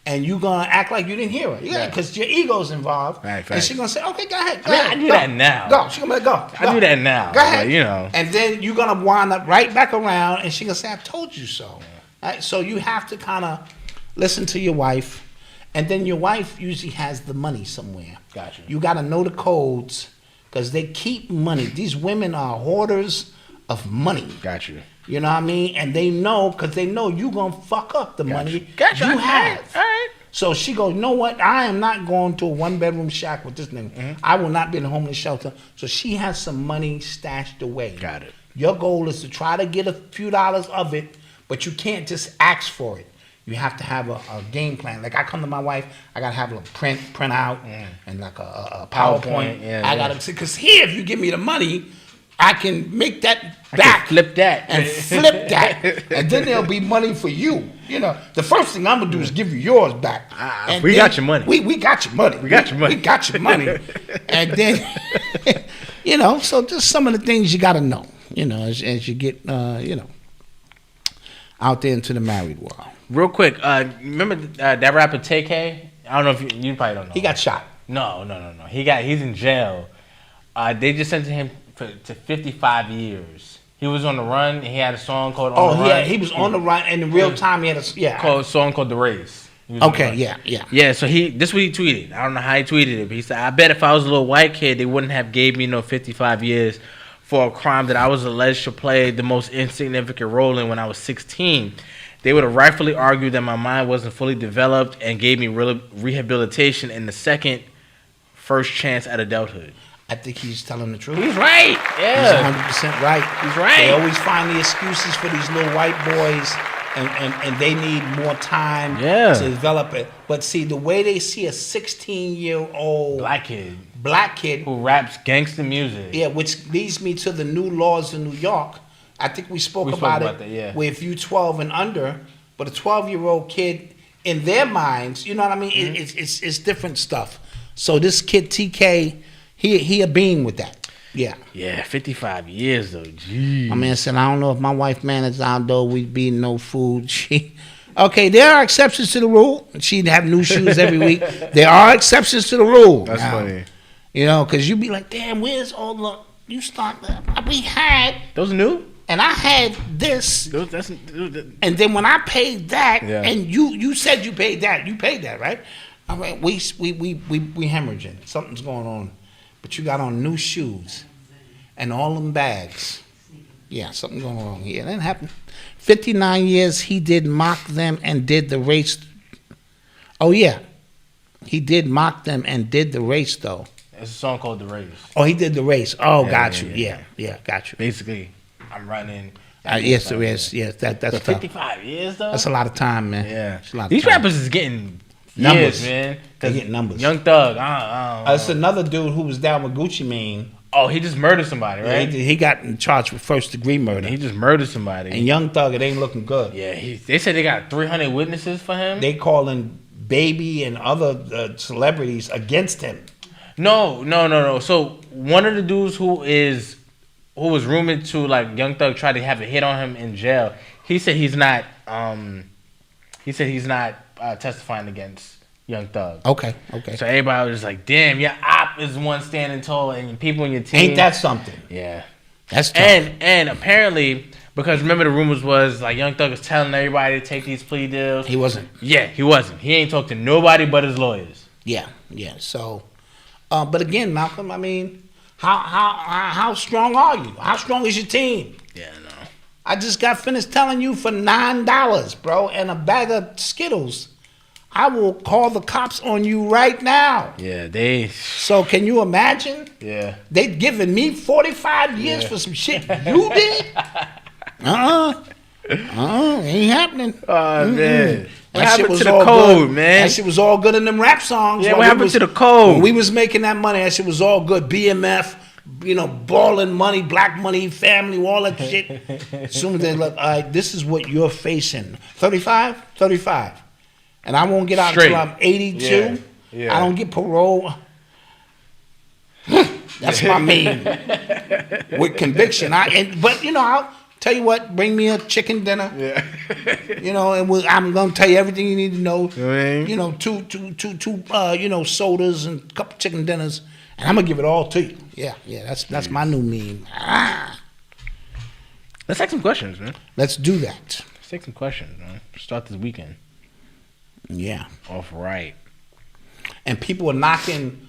and you gonna act like you didn't hear her. Yeah, because your ego's involved. Right. And she's gonna say, "Okay, go ahead." I do that now. Go. She's gonna be like, "Go." I do that now. Go ahead. But, And then you're gonna wind up right back around, and she's gonna say, "I told you so." Right? So you have to kind of listen to your wife, and then your wife usually has the money somewhere. Gotcha. You got to know the codes because they keep money. These women are hoarders of money. Got you. You know what I mean? And they know, because they know you going to fuck up the money Gotcha. you have. All right. So she goes, you know what? I am not going to a one-bedroom shack with this nigga. Mm-hmm. I will not be in a homeless shelter. So she has some money stashed away. Got it. Your goal is to try to get a few dollars of it, but you can't just ask for it. You have to have a game plan. Like I come to my wife, I gotta have a print out and like a PowerPoint. I gotta, because here, if you give me the money, I can make that back, flip that, and flip that, and then there'll be money for you. You know, the first thing I'm gonna do is give you yours back. And we got your money. We got your money. We got your money. We got your money. And then, you know, so just some of the things you gotta know. You know, as you get, you know, out there into the married world. Real quick, remember that rapper TK? I don't know if you probably don't know. He got shot. No. He's in jail. They just sentenced him to 55 years. He was on the run. He had a song called "On the Run." He was on the run, and in real time he had a song called "The Race." Okay, yeah. So this is what he tweeted. I don't know how he tweeted it, but he said, "I bet if I was a little white kid, they wouldn't have gave me no 55 years for a crime that I was alleged to play the most insignificant role in when I was 16. They would have rightfully argued that my mind wasn't fully developed and gave me rehabilitation in the first chance at adulthood." I think he's telling the truth. He's right. Yeah. He's 100% right. He's right. They always find the excuses for these little white boys, and they need more time to develop it. But see, the way they see a 16-year-old black kid who raps gangster music. Yeah, which leads me to the new laws in New York. I think we spoke about it. That, yeah. Where if you 12 and under, but a 12-year-old kid, in their minds, you know what I mean? It's different stuff. So this kid TK, he a bean with that. Yeah. Yeah, 55 years though. Jeez. My man said, I don't know if my wife managed outdoor, we'd be no food. Okay, there are exceptions to the rule. She'd have new shoes every week. There are exceptions to the rule. That's funny. You know, because you'd be like, damn, where's all the, you start, we had. Those new? And I had this. And then when I paid that, and you said you paid that, right? I mean, we hemorrhaging. Something's going on. But you got on new shoes and all them bags. Yeah, something's going wrong here. It didn't happen. 59 years he did mock them and did the race. Oh, yeah. He did mock them and did the race, though. It's a song called "The Race." Oh, he did the race. Oh, got you. Yeah, got you. Basically, I'm running. Yes, there is. Yes, that's tough. 55 years, though? That's a lot of time, man. Yeah. It's a lot of These time. rappers is getting numbers, man. They get numbers. Young Thug. It's another dude who was down with Gucci Mane. Oh, he just murdered somebody, right? Yeah, he got in charge with first-degree murder. He just murdered somebody. And Young Thug, it ain't looking good. Yeah, they said they got 300 witnesses for him. They calling Baby and other celebrities against him. No. So one of the dudes who was rumored to, like, Young Thug tried to have a hit on him in jail. He said he's not. Testifying against Young Thug. Okay. So everybody was just like, "Damn, your op is one standing tall, and people in your team." Ain't that something? Yeah, that's tough. And apparently, because remember the rumors was like Young Thug was telling everybody to take these plea deals. He wasn't. Yeah, he wasn't. He ain't talked to nobody but his lawyers. Yeah. So, but again, Malcolm, I mean, how strong are you? How strong is your team? Yeah, no. I just got finished telling you for $9, bro, and a bag of Skittles, I will call the cops on you right now. Yeah, So can you imagine? Yeah. They giving me 45 years for some shit you did? Ain't happening. Oh, man. What That shit happened was to the all code, good. man? That shit was all good in them rap songs. Yeah, what happened to the code? When we was making that money, that shit was all good. BMF, you know, balling money, black money, family, all that shit. As soon as they look, all right, this is what you're facing. 35? 35. And I won't get out Straight. until I'm 82. Yeah. I don't get parole. That's my mean. With conviction. But, you know, I'll tell you what, bring me a chicken dinner. Yeah. You know, and I'm going to tell you everything you need to know. You know, two sodas and a couple chicken dinners. And I'm going to give it all to you. Yeah, that's my new meme. Let's take some questions, man. Let's do that. Let's take some questions, man. Start this weekend. Yeah. Off right. And people are knocking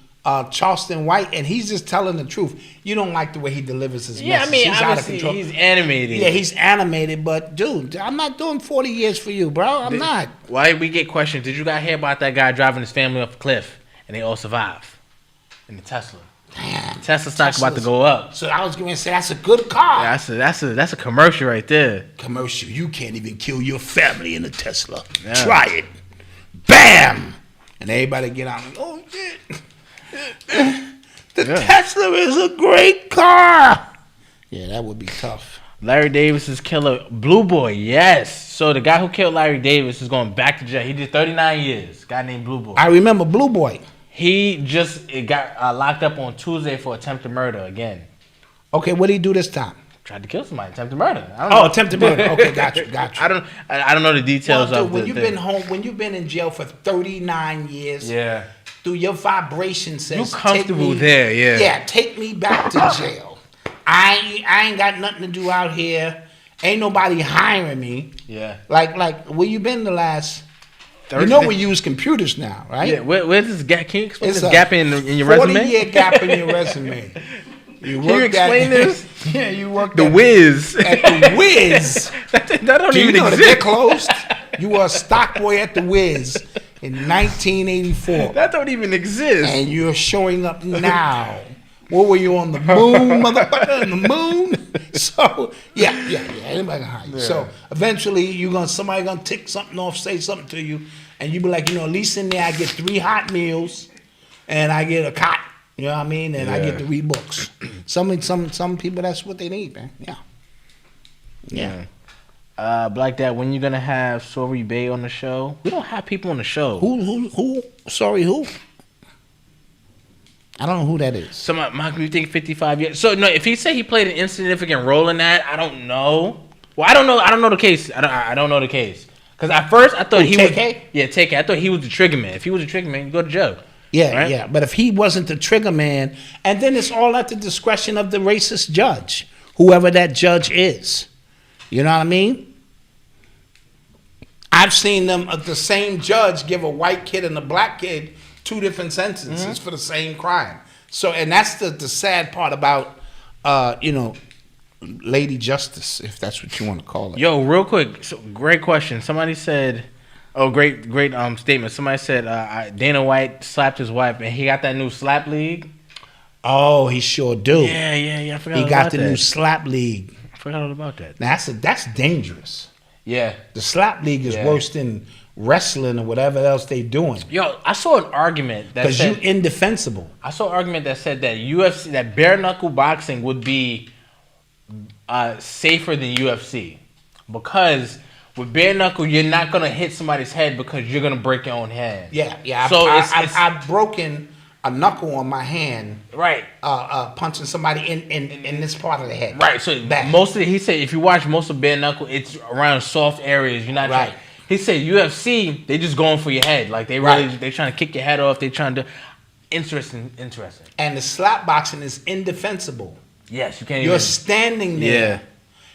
Charleston White, and he's just telling the truth. You don't like the way he delivers his Yeah, message. I mean, he's out of obviously, control. he's animated. Yeah, he's animated, but dude, I'm not doing 40 years for you, bro. I'm not. Why we get questions? Did you guys hear about that guy driving his family off a cliff and they all survive in the Tesla? Damn, Tesla stock about to go up. So I was going to say that's a good car. Yeah, that's a commercial right there. Commercial. You can't even kill your family in a Tesla. Yeah. Try it. Bam! And everybody get out and oh shit. The Tesla is a great car. Yeah, that would be tough. Larry Davis's killer, Blue Boy, yes. So the guy who killed Larry Davis is going back to jail. He did 39 years. Guy named Blue Boy. I remember Blue Boy. He just got locked up on Tuesday for attempted murder again. Okay, what did he do this time? Tried to kill somebody. Attempted murder. Attempted murder. Okay, got you. I don't know the details dude, of when the you've thing. been home, when you've been in jail for 39 years. Yeah. Through your vibration says You comfortable take me, there, yeah. Yeah, take me back to jail. I ain't got nothing to do out here. Ain't nobody hiring me. Yeah. Like where you been the last? You know we use computers now, right? Yeah. Where's this gap? Can you explain It's this a gap in your resume? 40-year gap in your resume. Can you explain this? Yeah, you worked The Wiz. At the Wiz. that don't Do even you know exist. that they're closed? You were a stock boy at the Wiz in 1984. That don't even exist. And you're showing up now. What were you on the moon, motherfucker? On the moon? So yeah. Anybody can hire you. Yeah. So eventually somebody gonna tick something off, say something to you, and you be like, at least in there I get 3 hot meals and I get a cot. You know what I mean? And I get to read books. Some people that's what they need, man. Yeah. Black Dad, when you gonna have Sorry Bay on the show? We don't have people on the show. Who? Sorry, who? I don't know who that is. Somebody, Malcolm, you think 55 years? So no, if he said he played an insignificant role in that, I don't know. Well, I don't know. I don't know the case. I don't know the case. Because at first I thought he TK? was. Yeah, TK. I thought he was the trigger man. If he was the trigger man, you go to jail. Yeah, right? yeah. But if he wasn't the trigger man, and then it's all at the discretion of the racist judge, whoever that judge is. You know what I mean? I've seen them, the same judge give a white kid and a black kid 2 different sentences for the same crime. So, and that's the sad part about, Lady Justice, if that's what you want to call it. Yo, real quick, great question. Somebody said, great statement. Somebody said Dana White slapped his wife, and he got that new slap league. Oh, he sure do. Yeah. I forgot He about got the that. new slap league. I forgot all about that. Now, that's dangerous. Yeah. The slap league is worse than wrestling or whatever else they doing. Yo, I saw an argument that Because you said indefensible. I saw an argument that said that UFC, that bare knuckle boxing would be safer than UFC, because with bare knuckle you're not gonna hit somebody's head because you're gonna break your own hand. Yeah. So I've broken a knuckle on my hand. Right. Punching somebody in this part of the head. Right. So he said if you watch most of bare knuckle, it's around soft areas. You're not right. He said UFC, they just going for your head. Like they really they trying to kick your head off. They trying to interesting. And the slap boxing is indefensible. Yes, you can't. You're standing there. Yeah.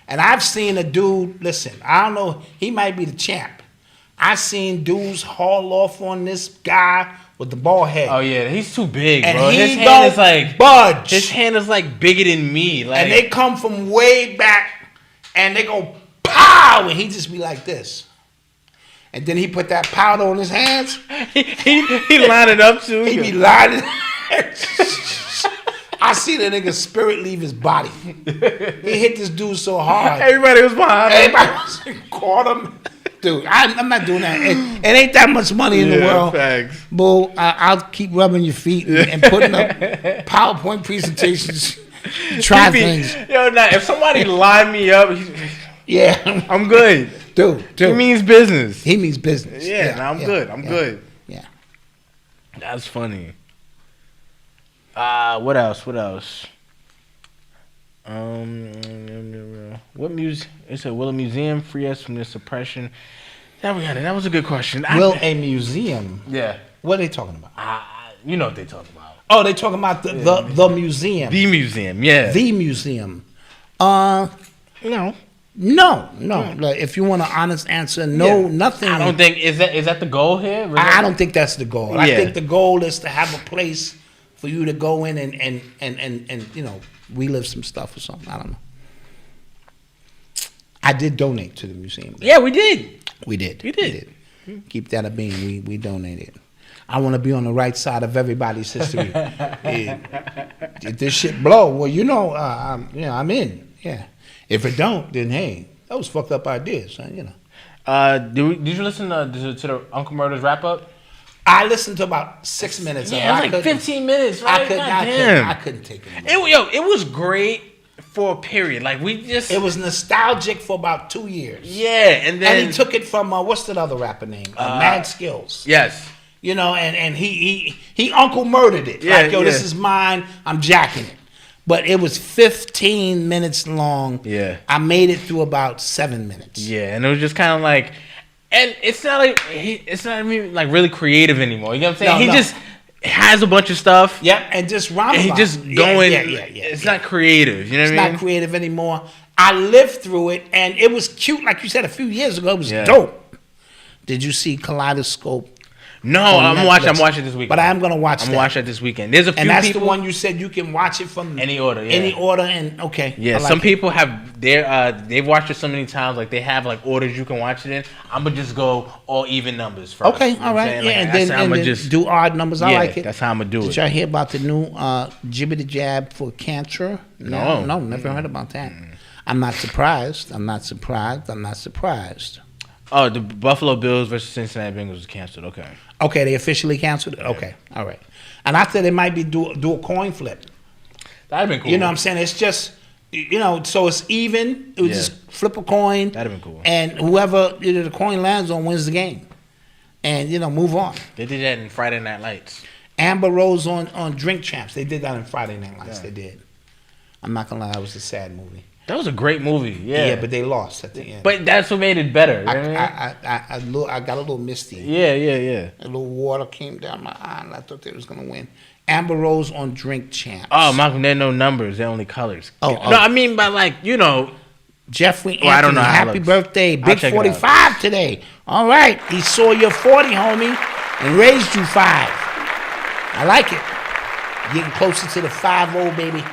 And I've seen a dude. Listen, I don't know. He might be the champ. I've seen dudes haul off on this guy with the ball head. Oh yeah, he's too big, and bro. He his hand don't is like budge. His hand is like bigger than me. Like, and they come from way back, and they go pow, and he just be like this. And then he put that powder on his hands. he line it up too. He be lining. I see the nigga spirit leave his body. He hit this dude so hard. Everybody was behind him. Everybody caught him. Dude, I'm not doing that. It ain't that much money in the world. Facts. Boo, I'll keep rubbing your feet and putting up PowerPoint presentations. Try things. Yo, now if somebody line me up, yeah, I'm good. Dude. He means business. He means business. Yeah, I'm good. I'm good. Yeah. That's funny. What else? What music? It said, will a museum free us from this oppression? That we had it. That was a good question. Will a museum? Yeah. What are they talking about? You know what they talking about. Oh, they talking about the museum. The museum, yeah. The museum. No. Like, if you want an honest answer, no, nothing. I don't think is that the goal here. Really? I don't think that's the goal. I Yeah. think the goal is to have a place for you to go in and you know, relive some stuff or something. I don't know. I did donate to the museum. Yeah, we did. We did. We did. Keep that a bean. We donated. I want to be on the right side of everybody's history. If this shit blow, well, you know, I'm in. Yeah. If it don't, then hey, that was fucked up ideas, you know. Did you listen to the Uncle Murder's wrap up? I listened to about 6 minutes. Yeah, it was like 15 minutes, right? I couldn't take it anymore. It was great for a period. Like it was nostalgic for about 2 years. Yeah, and he took it from what's that other rapper name? Mad Skills. Yes. You know, and he Uncle Murdered it. Yeah, like, yo, this is mine. I'm jacking it. But it was 15 minutes long. Yeah. I made it through about 7 minutes. Yeah, and it was just kind of like, and it's not like it's not even like really creative anymore. You know what I'm saying? He just has a bunch of stuff. Yep, and just rhyme. And he just going. Yeah. It's not creative. You know what I mean? It's not creative anymore. I lived through it, and it was cute, like you said a few years ago. It was dope. Did you see Kaleidoscope? No, I'm watching this weekend. But I am gonna watch. I'm watching it this weekend. There's a few and that's people, the one you said you can watch it from any order. Yeah. Any order, and okay. Yeah, some people have they've watched it so many times, like they have like orders you can watch it in. I'm gonna just go all even numbers first. Okay, all right, yeah, and then just do odd numbers. I like it. That's how I'm gonna do it. Did y'all hear about the new Jibbity Jab for cancer? No, never heard about that. I'm not surprised. Oh, the Buffalo Bills versus Cincinnati Bengals was canceled. Okay, they officially canceled it? Okay, all right. And I thought they might be do a coin flip. That'd have been cool. You know what I'm saying? It's just, you know, so it's even. It would just flip a coin. That'd have been cool. And whoever the coin lands on wins the game. And, you know, move on. They did that in Friday Night Lights. Amber Rose on Drink Champs. They did that in Friday Night Lights. They did. I'm not going to lie, that was a sad movie. That was a great movie. Yeah, but they lost at the end. But that's what made it better. I got a little misty. Yeah. A little water came down my eye, and I thought they was gonna win. Amber Rose on Drink Champs. Oh, Malcolm, they're no numbers. They're only colors. No, I mean by like, you know, Jeffrey Anthony. I don't know. Happy birthday, big 45 today. All right, he saw your 40, homie, and raised you 5. I like it. Getting closer to the 5-0, baby.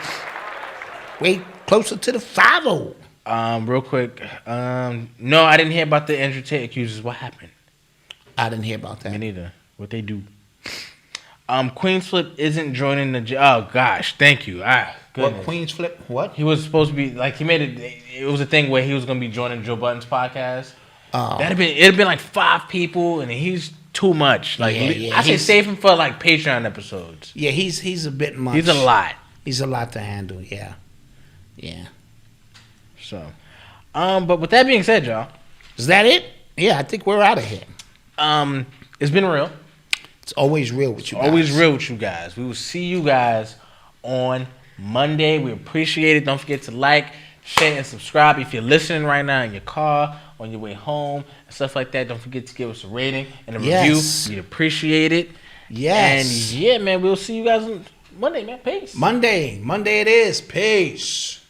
Wait. Closer to the 5-0. Real quick. No, I didn't hear about the Andrew Tate accusers. What happened? I didn't hear about that. Me neither. What they do? Queen's Flip isn't joining the. Oh gosh, thank you. What Queen's Flip? What? He was supposed to be like he made it. It was a thing where he was going to be joining Joe Budden's podcast. It'd been like 5 people, and he's too much. Like I say, save him for like Patreon episodes. Yeah, he's a bit much. He's a lot. He's a lot to handle. Yeah. So, but with that being said, y'all, is that it? Yeah, I think we're out of here. It's been real. It's always real with you guys. Always real with you guys. We will see you guys on Monday. We appreciate it. Don't forget to like, share, and subscribe. If you're listening right now in your car, on your way home, and stuff like that, don't forget to give us a rating and a review. We'd appreciate it. Yes. And yeah, man, we'll see you guys on Monday, man. Peace. Monday it is. Peace.